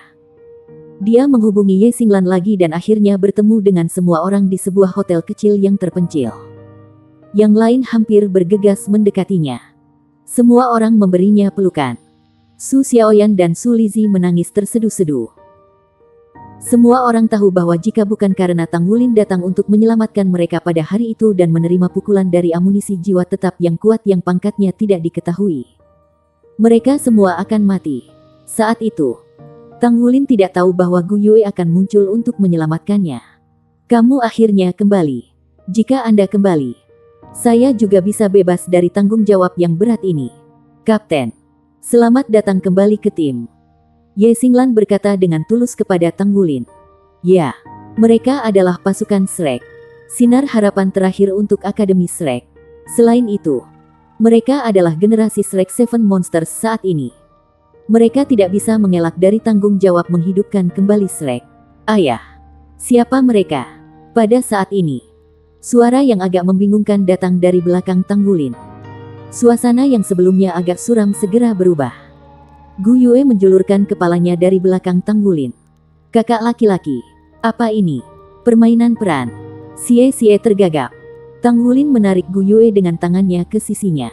Dia menghubungi Ye Xinglan lagi dan akhirnya bertemu dengan semua orang di sebuah hotel kecil yang terpencil. Yang lain hampir bergegas mendekatinya. Semua orang memberinya pelukan. Su Xiaoyan dan Su Lizhi menangis terseduh-seduh. Semua orang tahu bahwa jika bukan karena Tang Wulin datang untuk menyelamatkan mereka pada hari itu dan menerima pukulan dari amunisi jiwa tetap yang kuat yang pangkatnya tidak diketahui, mereka semua akan mati. Saat itu, Tang Wulin tidak tahu bahwa Gu Yue akan muncul untuk menyelamatkannya. Kamu akhirnya kembali. Jika Anda kembali, saya juga bisa bebas dari tanggung jawab yang berat ini. Kapten, selamat datang kembali ke tim. Ye Xinglan berkata dengan tulus kepada Tang Wulin. Ya, mereka adalah pasukan Shrek. Sinar harapan terakhir untuk Akademi Shrek. Selain itu, mereka adalah generasi Shrek Seven Monsters saat ini. Mereka tidak bisa mengelak dari tanggung jawab menghidupkan kembali Shrek. Ayah, siapa mereka? Pada saat ini, suara yang agak membingungkan datang dari belakang Tang Wulin. Suasana yang sebelumnya agak suram segera berubah. Gu Yue menjulurkan kepalanya dari belakang Tang Wulin. Kakak laki-laki, apa ini? Permainan peran? Xie tergagap. Tang Wulin menarik Gu Yue dengan tangannya ke sisinya.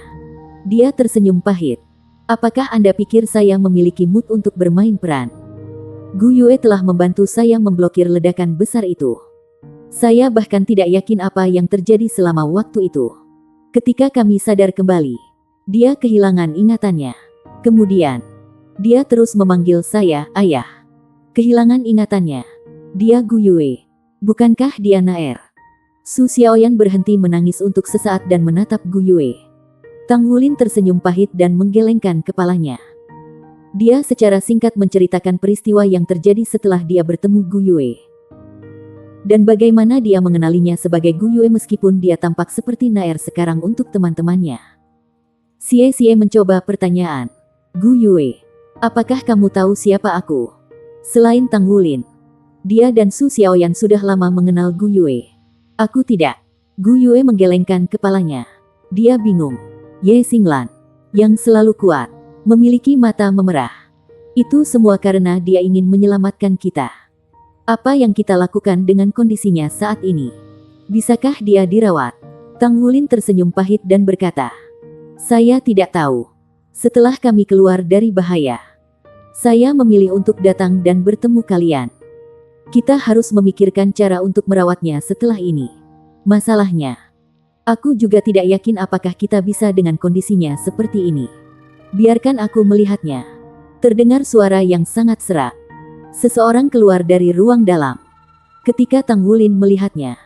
Dia tersenyum pahit. Apakah Anda pikir saya memiliki mood untuk bermain peran? Gu Yue telah membantu saya memblokir ledakan besar itu. Saya bahkan tidak yakin apa yang terjadi selama waktu itu. Ketika kami sadar kembali, dia kehilangan ingatannya. Kemudian, dia terus memanggil saya, ayah. Kehilangan ingatannya. Dia Gu Yue. Bukankah dia Naer? Su Xiaoyan berhenti menangis untuk sesaat dan menatap Gu Yue. Tang Wulin tersenyum pahit dan menggelengkan kepalanya. Dia secara singkat menceritakan peristiwa yang terjadi setelah dia bertemu Gu Yue. Dan bagaimana dia mengenalinya sebagai Gu Yue meskipun dia tampak seperti Naer sekarang untuk teman-temannya. Xie mencoba pertanyaan. Gu Yue, apakah kamu tahu siapa aku? Selain Tang Wulin. Dia dan Su Xiaoyan sudah lama mengenal Gu Yue. Aku tidak. Gu Yue menggelengkan kepalanya. Dia bingung. Ye Xinglan, yang selalu kuat, memiliki mata memerah. Itu semua karena dia ingin menyelamatkan kita. Apa yang kita lakukan dengan kondisinya saat ini? Bisakah dia dirawat? Tang Wulin tersenyum pahit dan berkata, saya tidak tahu. Setelah kami keluar dari bahaya, saya memilih untuk datang dan bertemu kalian. Kita harus memikirkan cara untuk merawatnya setelah ini. Masalahnya, aku juga tidak yakin apakah kita bisa dengan kondisinya seperti ini. Biarkan aku melihatnya. Terdengar suara yang sangat serak. Seseorang keluar dari ruang dalam. Ketika Tang Wulin melihatnya,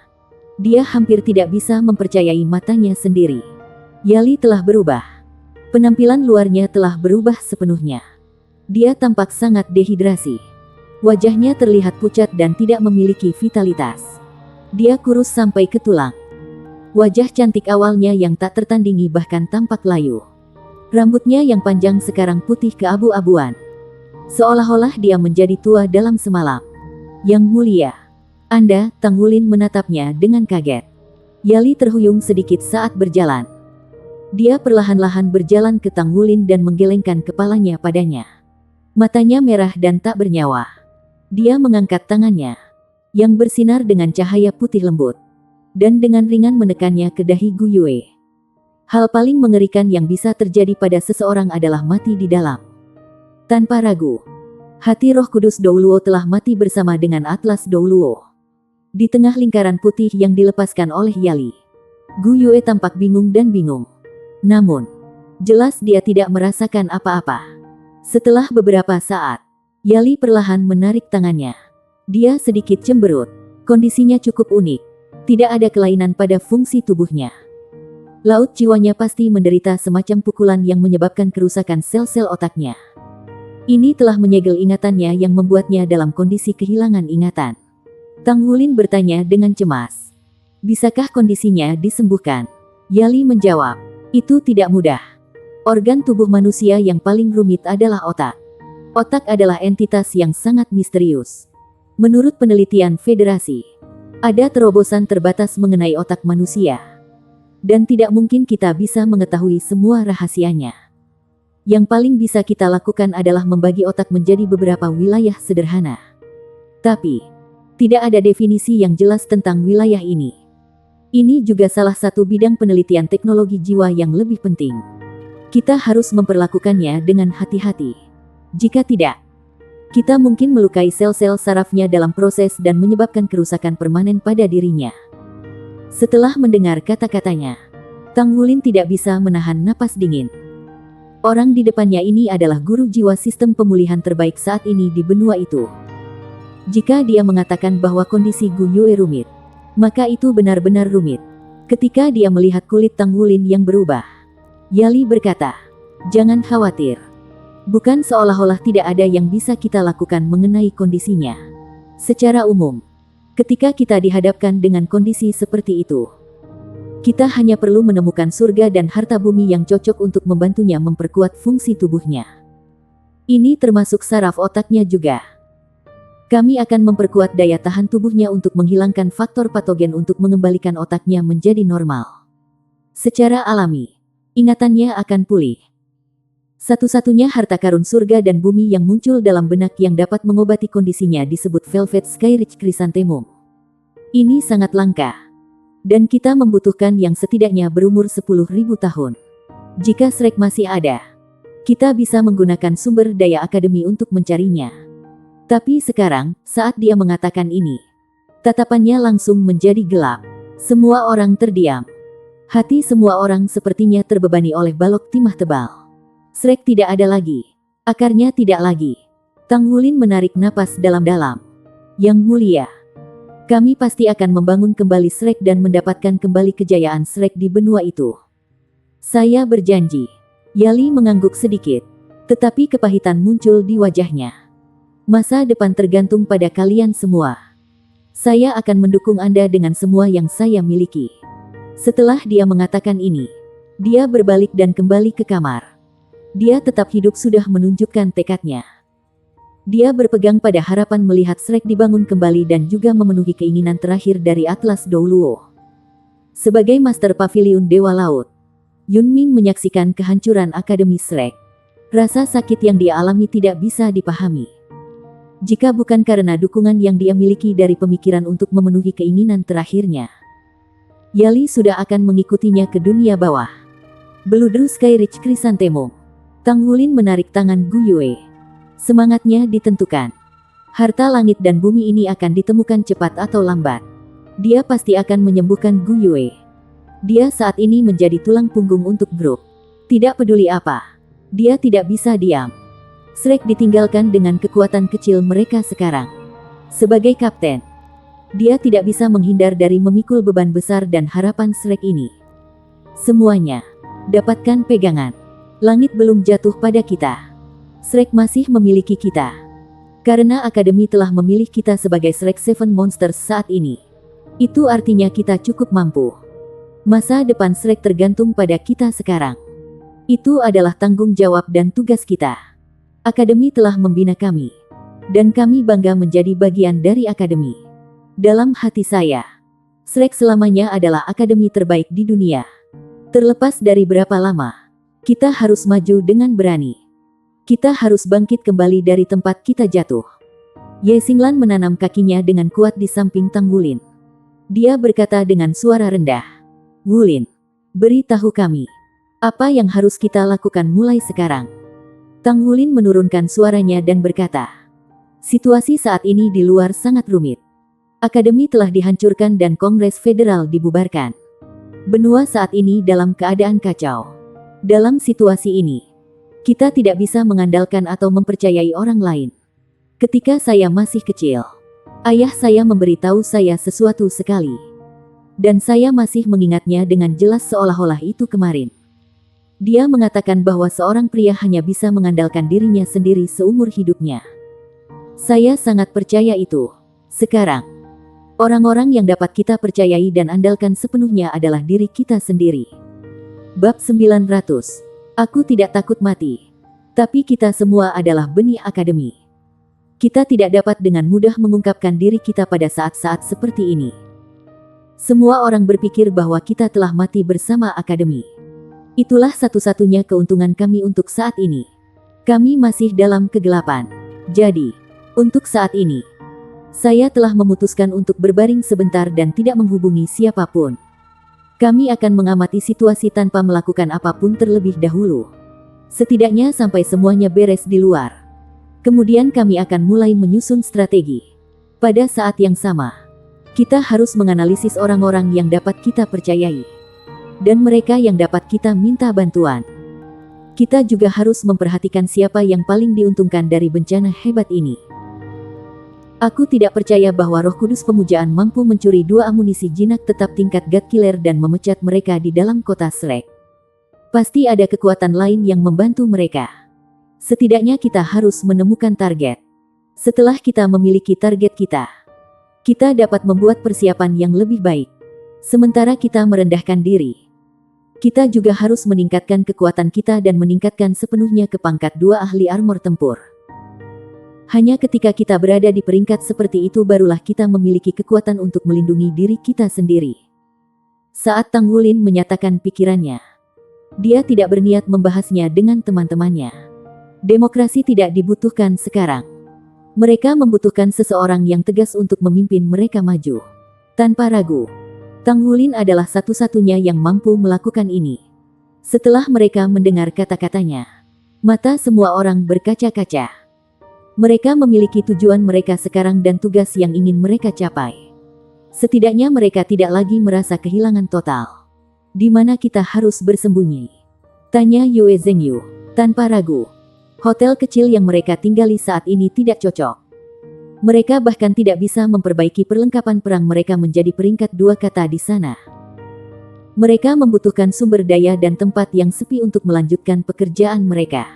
dia hampir tidak bisa mempercayai matanya sendiri. Yali telah berubah. Penampilan luarnya telah berubah sepenuhnya. Dia tampak sangat dehidrasi. Wajahnya terlihat pucat dan tidak memiliki vitalitas. Dia kurus sampai ke tulang. Wajah cantik awalnya yang tak tertandingi bahkan tampak layu. Rambutnya yang panjang sekarang putih keabu-abuan. Seolah-olah dia menjadi tua dalam semalam. Yang mulia. Anda, Tang Wulin menatapnya dengan kaget. Yali terhuyung sedikit saat berjalan. Dia perlahan-lahan berjalan ke Tang Wulin dan menggelengkan kepalanya padanya. Matanya merah dan tak bernyawa. Dia mengangkat tangannya, yang bersinar dengan cahaya putih lembut, dan dengan ringan menekannya ke dahi Gu Yue. Hal paling mengerikan yang bisa terjadi pada seseorang adalah mati di dalam. Tanpa ragu, hati Roh Kudus Douluo telah mati bersama dengan Atlas Douluo. Di tengah lingkaran putih yang dilepaskan oleh Yali, Gu Yue tampak bingung dan bingung. Namun, jelas dia tidak merasakan apa-apa. Setelah beberapa saat, Yali perlahan menarik tangannya. Dia sedikit cemberut. Kondisinya cukup unik. Tidak ada kelainan pada fungsi tubuhnya. Laut jiwanya pasti menderita semacam pukulan yang menyebabkan kerusakan sel-sel otaknya. Ini telah menyegel ingatannya yang membuatnya dalam kondisi kehilangan ingatan. Tang Wulin bertanya dengan cemas. Bisakah kondisinya disembuhkan? Yali menjawab, itu tidak mudah. Organ tubuh manusia yang paling rumit adalah otak. Otak adalah entitas yang sangat misterius. Menurut penelitian Federasi, ada terobosan terbatas mengenai otak manusia. Dan tidak mungkin kita bisa mengetahui semua rahasianya. Yang paling bisa kita lakukan adalah membagi otak menjadi beberapa wilayah sederhana. Tapi, tidak ada definisi yang jelas tentang wilayah ini. Ini juga salah satu bidang penelitian teknologi jiwa yang lebih penting. Kita harus memperlakukannya dengan hati-hati. Jika tidak, kita mungkin melukai sel-sel sarafnya dalam proses dan menyebabkan kerusakan permanen pada dirinya. Setelah mendengar kata-katanya, Tang Wulin tidak bisa menahan napas dingin. Orang di depannya ini adalah guru jiwa sistem pemulihan terbaik saat ini di benua itu. Jika dia mengatakan bahwa kondisi Gu Yue rumit, maka itu benar-benar rumit. Ketika dia melihat kulit Tang Wulin yang berubah, Yali berkata, jangan khawatir. Bukan seolah-olah tidak ada yang bisa kita lakukan mengenai kondisinya. Secara umum, ketika kita dihadapkan dengan kondisi seperti itu, kita hanya perlu menemukan surga dan harta bumi yang cocok untuk membantunya memperkuat fungsi tubuhnya. Ini termasuk saraf otaknya juga. Kami akan memperkuat daya tahan tubuhnya untuk menghilangkan faktor patogen untuk mengembalikan otaknya menjadi normal. Secara alami, ingatannya akan pulih. Satu-satunya harta karun surga dan bumi yang muncul dalam benak yang dapat mengobati kondisinya disebut Velvet Skyridge Chrysanthemum. Ini sangat langka. Dan kita membutuhkan yang setidaknya berumur 10.000 tahun. Jika Shrek masih ada, kita bisa menggunakan sumber daya akademi untuk mencarinya. Tapi sekarang, saat dia mengatakan ini, tatapannya langsung menjadi gelap. Semua orang terdiam. Hati semua orang sepertinya terbebani oleh balok timah tebal. Shrek tidak ada lagi. Akarnya tidak lagi. Tang Wulin menarik napas dalam-dalam. Yang mulia, kami pasti akan membangun kembali Shrek dan mendapatkan kembali kejayaan Shrek di benua itu. Saya berjanji. Yali mengangguk sedikit. Tetapi kepahitan muncul di wajahnya. Masa depan tergantung pada kalian semua. Saya akan mendukung Anda dengan semua yang saya miliki. Setelah dia mengatakan ini, dia berbalik dan kembali ke kamar. Dia tetap hidup sudah menunjukkan tekadnya. Dia berpegang pada harapan melihat Shrek dibangun kembali dan juga memenuhi keinginan terakhir dari Atlas Douluo. Sebagai Master Pavilion Dewa Laut, Yunming menyaksikan kehancuran Akademi Shrek. Rasa sakit yang dia alami tidak bisa dipahami. Jika bukan karena dukungan yang dia miliki dari pemikiran untuk memenuhi keinginan terakhirnya, Yali sudah akan mengikutinya ke dunia bawah. Beludru Sky Rich Chrysanthemum. Tang Wulin menarik tangan Gu Yue. Semangatnya ditentukan. Harta langit dan bumi ini akan ditemukan cepat atau lambat. Dia pasti akan menyembuhkan Gu Yue. Dia saat ini menjadi tulang punggung untuk grup. Tidak peduli apa, dia tidak bisa diam. Shrek ditinggalkan dengan kekuatan kecil mereka sekarang. Sebagai kapten, dia tidak bisa menghindar dari memikul beban besar dan harapan Shrek ini. Semuanya, dapatkan pegangan. Langit belum jatuh pada kita. Shrek masih memiliki kita. Karena Akademi telah memilih kita sebagai Shrek Seven Monsters saat ini. Itu artinya kita cukup mampu. Masa depan Shrek tergantung pada kita sekarang. Itu adalah tanggung jawab dan tugas kita. Akademi telah membina kami. Dan kami bangga menjadi bagian dari Akademi. Dalam hati saya, Shrek selamanya adalah Akademi terbaik di dunia. Terlepas dari berapa lama, kita harus maju dengan berani. Kita harus bangkit kembali dari tempat kita jatuh. Ye Xinglan menanam kakinya dengan kuat di samping Tang Wulin. Dia berkata dengan suara rendah, "Wulin, beritahu kami, apa yang harus kita lakukan mulai sekarang?" Tang Wulin menurunkan suaranya dan berkata, "Situasi saat ini di luar sangat rumit. Akademi telah dihancurkan dan Kongres Federal dibubarkan. Benua saat ini dalam keadaan kacau. Dalam situasi ini, kita tidak bisa mengandalkan atau mempercayai orang lain. Ketika saya masih kecil, ayah saya memberitahu saya sesuatu sekali. Dan saya masih mengingatnya dengan jelas seolah-olah itu kemarin. Dia mengatakan bahwa seorang pria hanya bisa mengandalkan dirinya sendiri seumur hidupnya. Saya sangat percaya itu. Sekarang, orang-orang yang dapat kita percayai dan andalkan sepenuhnya adalah diri kita sendiri." Bab 900. Aku tidak takut mati. Tapi kita semua adalah benih Akademi. Kita tidak dapat dengan mudah mengungkapkan diri kita pada saat-saat seperti ini. Semua orang berpikir bahwa kita telah mati bersama Akademi. Itulah satu-satunya keuntungan kami untuk saat ini. Kami masih dalam kegelapan. Jadi, untuk saat ini, saya telah memutuskan untuk berbaring sebentar dan tidak menghubungi siapapun. Kami akan mengamati situasi tanpa melakukan apapun terlebih dahulu. Setidaknya sampai semuanya beres di luar. Kemudian kami akan mulai menyusun strategi. Pada saat yang sama, kita harus menganalisis orang-orang yang dapat kita percayai. Dan mereka yang dapat kita minta bantuan. Kita juga harus memperhatikan siapa yang paling diuntungkan dari bencana hebat ini. Aku tidak percaya bahwa Roh Kudus Pemujaan mampu mencuri 2 amunisi jinak tetap tingkat God Killer dan memecat mereka di dalam kota Shrek. Pasti ada kekuatan lain yang membantu mereka. Setidaknya kita harus menemukan target. Setelah kita memiliki target kita dapat membuat persiapan yang lebih baik. Sementara kita merendahkan diri, kita juga harus meningkatkan kekuatan kita dan meningkatkan sepenuhnya ke pangkat 2 ahli armor tempur. Hanya ketika kita berada di peringkat seperti itu barulah kita memiliki kekuatan untuk melindungi diri kita sendiri. Saat Tang Wulin menyatakan pikirannya, dia tidak berniat membahasnya dengan teman-temannya. Demokrasi tidak dibutuhkan sekarang. Mereka membutuhkan seseorang yang tegas untuk memimpin mereka maju. Tanpa ragu, Tang Wulin adalah satu-satunya yang mampu melakukan ini. Setelah mereka mendengar kata-katanya, mata semua orang berkaca-kaca. Mereka memiliki tujuan mereka sekarang dan tugas yang ingin mereka capai. Setidaknya mereka tidak lagi merasa kehilangan total. Di mana kita harus bersembunyi? Tanya Yue Zhengyu. Tanpa ragu, hotel kecil yang mereka tinggali saat ini tidak cocok. Mereka bahkan tidak bisa memperbaiki perlengkapan perang mereka menjadi peringkat 2 kata di sana. Mereka membutuhkan sumber daya dan tempat yang sepi untuk melanjutkan pekerjaan mereka.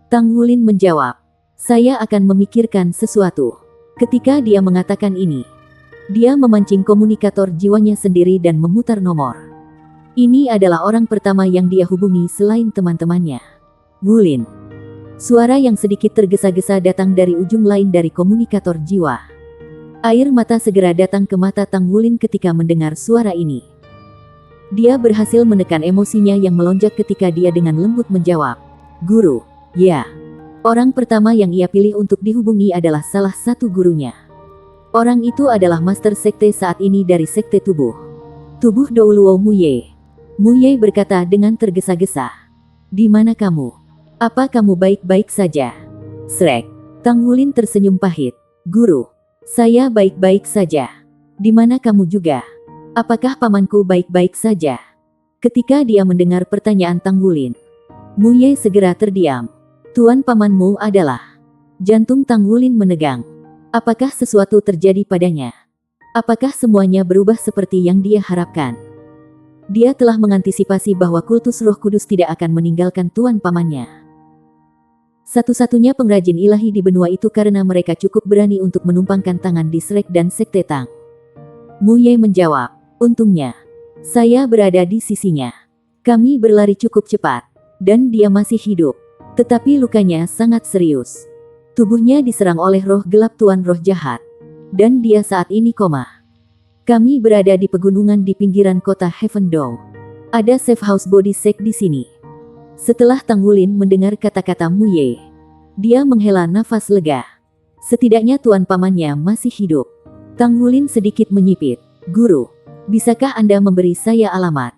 Tang Wulin menjawab, "Saya akan memikirkan sesuatu." Ketika dia mengatakan ini, Dia memancing komunikator jiwanya sendiri dan memutar nomor. Ini adalah orang pertama yang dia hubungi selain teman-temannya. Wulin. Suara yang sedikit tergesa-gesa datang dari ujung lain dari komunikator jiwa. Air mata segera datang ke mata Tang Wulin ketika mendengar suara ini. Dia berhasil menekan emosinya yang melonjak ketika dia dengan lembut menjawab, "Guru, ya." Orang pertama yang ia pilih untuk dihubungi adalah salah satu gurunya. Orang itu adalah master sekte saat ini dari sekte tubuh. Tubuh Douluo Muye. Muye berkata dengan tergesa-gesa. "Di mana kamu? Apa kamu baik-baik saja?" Srek. Tang Wulin tersenyum pahit. "Guru, saya baik-baik saja. Di mana kamu juga? Apakah pamanku baik-baik saja?" Ketika dia mendengar pertanyaan Tang Wulin, Muye segera terdiam. "Tuan pamanmu adalah..." Jantung Tang Wulin menegang. Apakah sesuatu terjadi padanya? Apakah semuanya berubah seperti yang dia harapkan? Dia telah mengantisipasi bahwa kultus Roh Kudus tidak akan meninggalkan tuan pamannya. Satu-satunya pengrajin ilahi di benua itu karena mereka cukup berani untuk menumpangkan tangan di Srek dan Sekte Tang. Muye menjawab, "Untungnya, saya berada di sisinya. Kami berlari cukup cepat, dan dia masih hidup. Tetapi lukanya sangat serius. Tubuhnya diserang oleh roh gelap tuan roh jahat, dan dia saat ini koma. Kami berada di pegunungan di pinggiran kota Heavendow. Ada safe house body sect di sini." Setelah Tang Wulin mendengar kata-kata Muye, dia menghela nafas lega. Setidaknya tuan pamannya masih hidup. Tang Wulin sedikit menyipit. "Guru, bisakah Anda memberi saya alamat?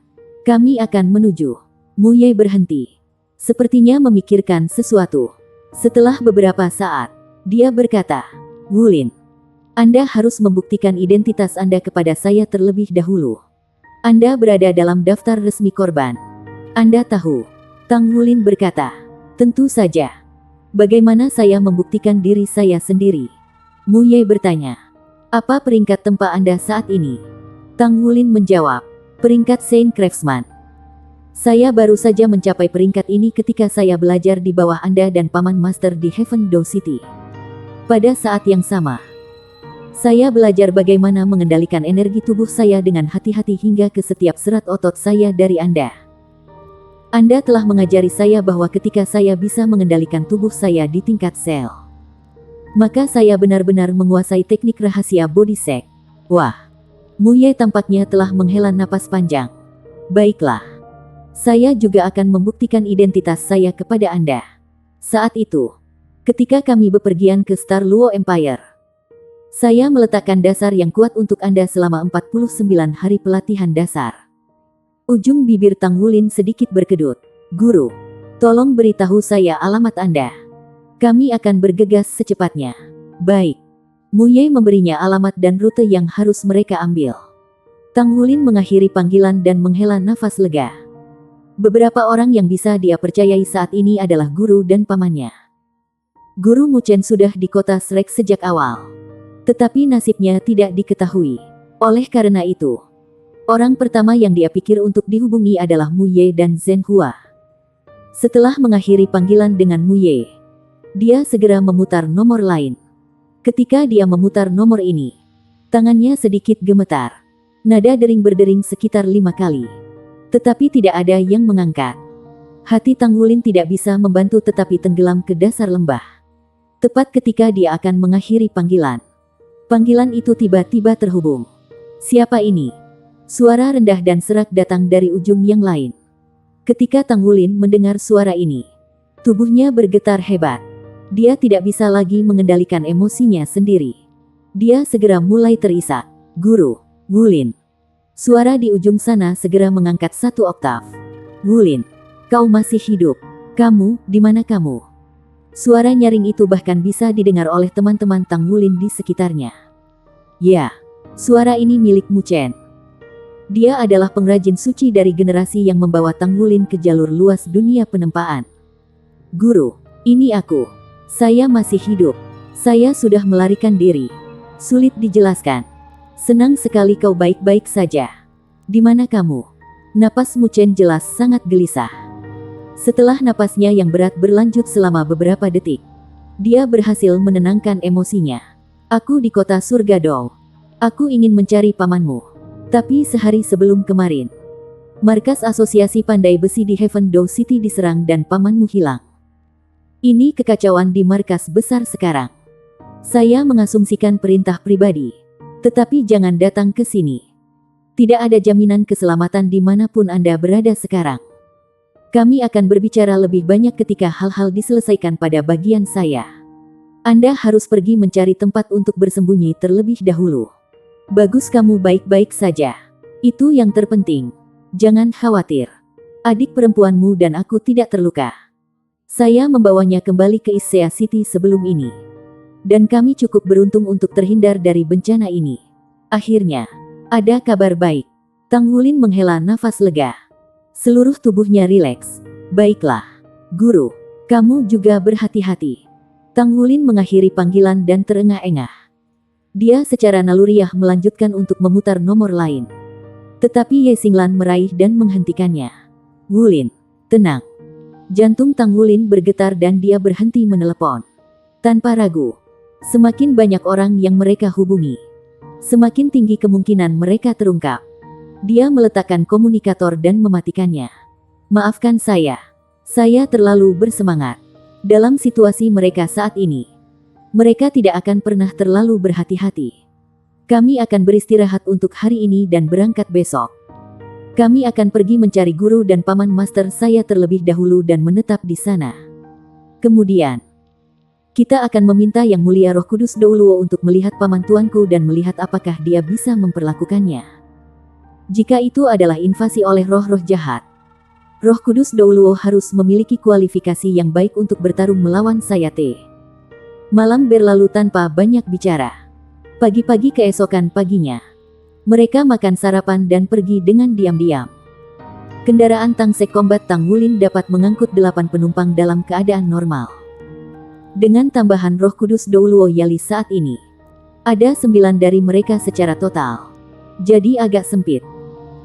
Kami akan menuju." Muye berhenti. Sepertinya memikirkan sesuatu. Setelah beberapa saat, dia berkata, "Wulin, Anda harus membuktikan identitas Anda kepada saya terlebih dahulu. Anda berada dalam daftar resmi korban. Anda tahu." Tang Wulin berkata, "Tentu saja. Bagaimana saya membuktikan diri saya sendiri?" Muye bertanya, "Apa peringkat tempa Anda saat ini?" Tang Wulin menjawab, "Peringkat Saint Craftsman. Saya baru saja mencapai peringkat ini ketika saya belajar di bawah Anda dan Paman Master di Heavendow City. Pada saat yang sama, saya belajar bagaimana mengendalikan energi tubuh saya dengan hati-hati hingga ke setiap serat otot saya dari Anda. Anda telah mengajari saya bahwa ketika saya bisa mengendalikan tubuh saya di tingkat sel, maka saya benar-benar menguasai teknik rahasia body sect." Wah, Muye tampaknya telah menghela napas panjang. "Baiklah. Saya juga akan membuktikan identitas saya kepada Anda. Saat itu, ketika kami bepergian ke Star Luo Empire, saya meletakkan dasar yang kuat untuk Anda selama 49 hari pelatihan dasar." Ujung bibir Tang Wulin sedikit berkedut. "Guru, tolong beritahu saya alamat Anda. Kami akan bergegas secepatnya." "Baik." Muye memberinya alamat dan rute yang harus mereka ambil. Tang Wulin mengakhiri panggilan dan menghela nafas lega. Beberapa orang yang bisa dia percayai saat ini adalah guru dan pamannya. Guru Muchen sudah di kota Srek sejak awal, tetapi nasibnya tidak diketahui. Oleh karena itu, orang pertama yang dia pikir untuk dihubungi adalah Muye dan Zhen Hua. Setelah mengakhiri panggilan dengan Muye, dia segera memutar nomor lain. Ketika dia memutar nomor ini, tangannya sedikit gemetar. Nada dering berdering sekitar 5 kali. Tetapi tidak ada yang mengangkat. Hati Tang Wulin tidak bisa membantu tetapi tenggelam ke dasar lembah. Tepat ketika dia akan mengakhiri panggilan, panggilan itu tiba-tiba terhubung. "Siapa ini?" Suara rendah dan serak datang dari ujung yang lain. Ketika Tang Wulin mendengar suara ini, tubuhnya bergetar hebat. Dia tidak bisa lagi mengendalikan emosinya sendiri. Dia segera mulai terisak. "Guru, Wulin." Suara di ujung sana segera mengangkat 1 oktav. "Wulin, kau masih hidup. Kamu, di mana kamu?" Suara nyaring itu bahkan bisa didengar oleh teman-teman Tang Wulin di sekitarnya. "Ya, suara ini milik Muchen. Dia adalah pengrajin suci dari generasi yang membawa Tang Wulin ke jalur luas dunia penempaan." "Guru, ini aku. Saya masih hidup. Saya sudah melarikan diri." "Sulit dijelaskan. Senang sekali kau baik-baik saja. Di mana kamu?" Napas Muchen jelas sangat gelisah. Setelah napasnya yang berat berlanjut selama beberapa detik, dia berhasil menenangkan emosinya. "Aku di kota Surga Dou. Aku ingin mencari pamanmu. Tapi sehari sebelum kemarin, markas asosiasi pandai besi di Heavendow City diserang dan pamanmu hilang. Ini kekacauan di markas besar sekarang. Saya mengasumsikan perintah pribadi. Tetapi jangan datang ke sini. Tidak ada jaminan keselamatan dimanapun Anda berada sekarang. Kami akan berbicara lebih banyak ketika hal-hal diselesaikan pada bagian saya. Anda harus pergi mencari tempat untuk bersembunyi terlebih dahulu. Bagus, kamu baik-baik saja. Itu yang terpenting. Jangan khawatir. Adik perempuanmu dan aku tidak terluka. Saya membawanya kembali ke Isaiah City sebelum ini. Dan kami cukup beruntung untuk terhindar dari bencana ini. Akhirnya, ada kabar baik. Tang Wulin menghela nafas lega. Seluruh tubuhnya rileks. Baiklah, guru. Kamu juga berhati-hati. Tang Wulin mengakhiri panggilan dan terengah-engah. Dia secara naluriah melanjutkan untuk memutar nomor lain. Tetapi Ye Xinglan meraih dan menghentikannya. Wulin, tenang. Jantung Tang Wulin bergetar dan dia berhenti menelepon. Tanpa ragu, semakin banyak orang yang mereka hubungi, semakin tinggi kemungkinan mereka terungkap. Dia meletakkan komunikator dan mematikannya. Maafkan saya terlalu bersemangat. Dalam situasi mereka saat ini, mereka tidak akan pernah terlalu berhati-hati. Kami akan beristirahat untuk hari ini dan berangkat besok. Kami akan pergi mencari guru dan paman master saya terlebih dahulu dan menetap di sana. Kemudian, kita akan meminta Yang Mulia Roh Kudus Douluo untuk melihat paman tuanku dan melihat apakah dia bisa memperlakukannya. Jika itu adalah invasi oleh roh-roh jahat, Roh Kudus Douluo harus memiliki kualifikasi yang baik untuk bertarung melawan Sayate. Malam berlalu tanpa banyak bicara. Pagi-pagi keesokan paginya, mereka makan sarapan dan pergi dengan diam-diam. Kendaraan Tangsek Combat Tang Wulin dapat mengangkut 8 penumpang dalam keadaan normal. Dengan tambahan Roh Kudus Douluo Yali saat ini, ada 9 dari mereka secara total. Jadi agak sempit.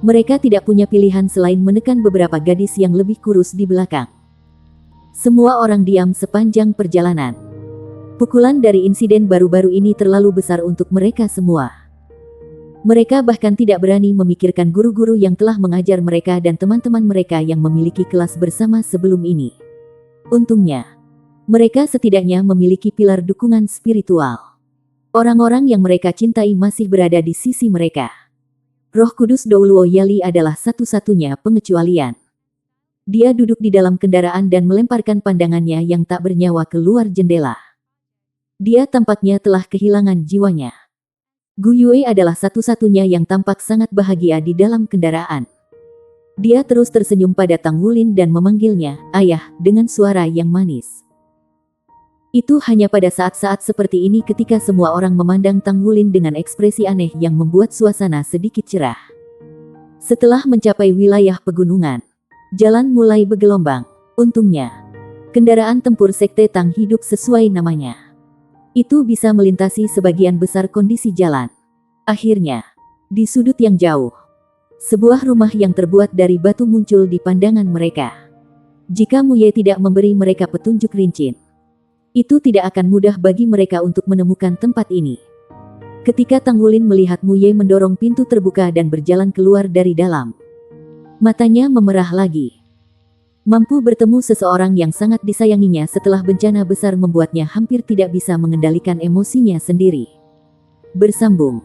Mereka tidak punya pilihan selain menekan beberapa gadis yang lebih kurus di belakang. Semua orang diam sepanjang perjalanan. Pukulan dari insiden baru-baru ini terlalu besar untuk mereka semua. Mereka bahkan tidak berani memikirkan guru-guru yang telah mengajar mereka dan teman-teman mereka yang memiliki kelas bersama sebelum ini. Untungnya, mereka setidaknya memiliki pilar dukungan spiritual. Orang-orang yang mereka cintai masih berada di sisi mereka. Roh Kudus Douluo Yali adalah satu-satunya pengecualian. Dia duduk di dalam kendaraan dan melemparkan pandangannya yang tak bernyawa keluar jendela. Dia tampaknya telah kehilangan jiwanya. Gu Yue adalah satu-satunya yang tampak sangat bahagia di dalam kendaraan. Dia terus tersenyum pada Tang Wulin dan memanggilnya, "Ayah," dengan suara yang manis. Itu hanya pada saat-saat seperti ini ketika semua orang memandang Tang Wulin dengan ekspresi aneh yang membuat suasana sedikit cerah. Setelah mencapai wilayah pegunungan, jalan mulai bergelombang. Untungnya, kendaraan tempur Sekte Tang hidup sesuai namanya. Itu bisa melintasi sebagian besar kondisi jalan. Akhirnya, di sudut yang jauh, sebuah rumah yang terbuat dari batu muncul di pandangan mereka. Jika Muye tidak memberi mereka petunjuk rinci, itu tidak akan mudah bagi mereka untuk menemukan tempat ini. Ketika Tang Wulin melihat Muye mendorong pintu terbuka dan berjalan keluar dari dalam, matanya memerah lagi. Mampu bertemu seseorang yang sangat disayanginya setelah bencana besar membuatnya hampir tidak bisa mengendalikan emosinya sendiri. Bersambung.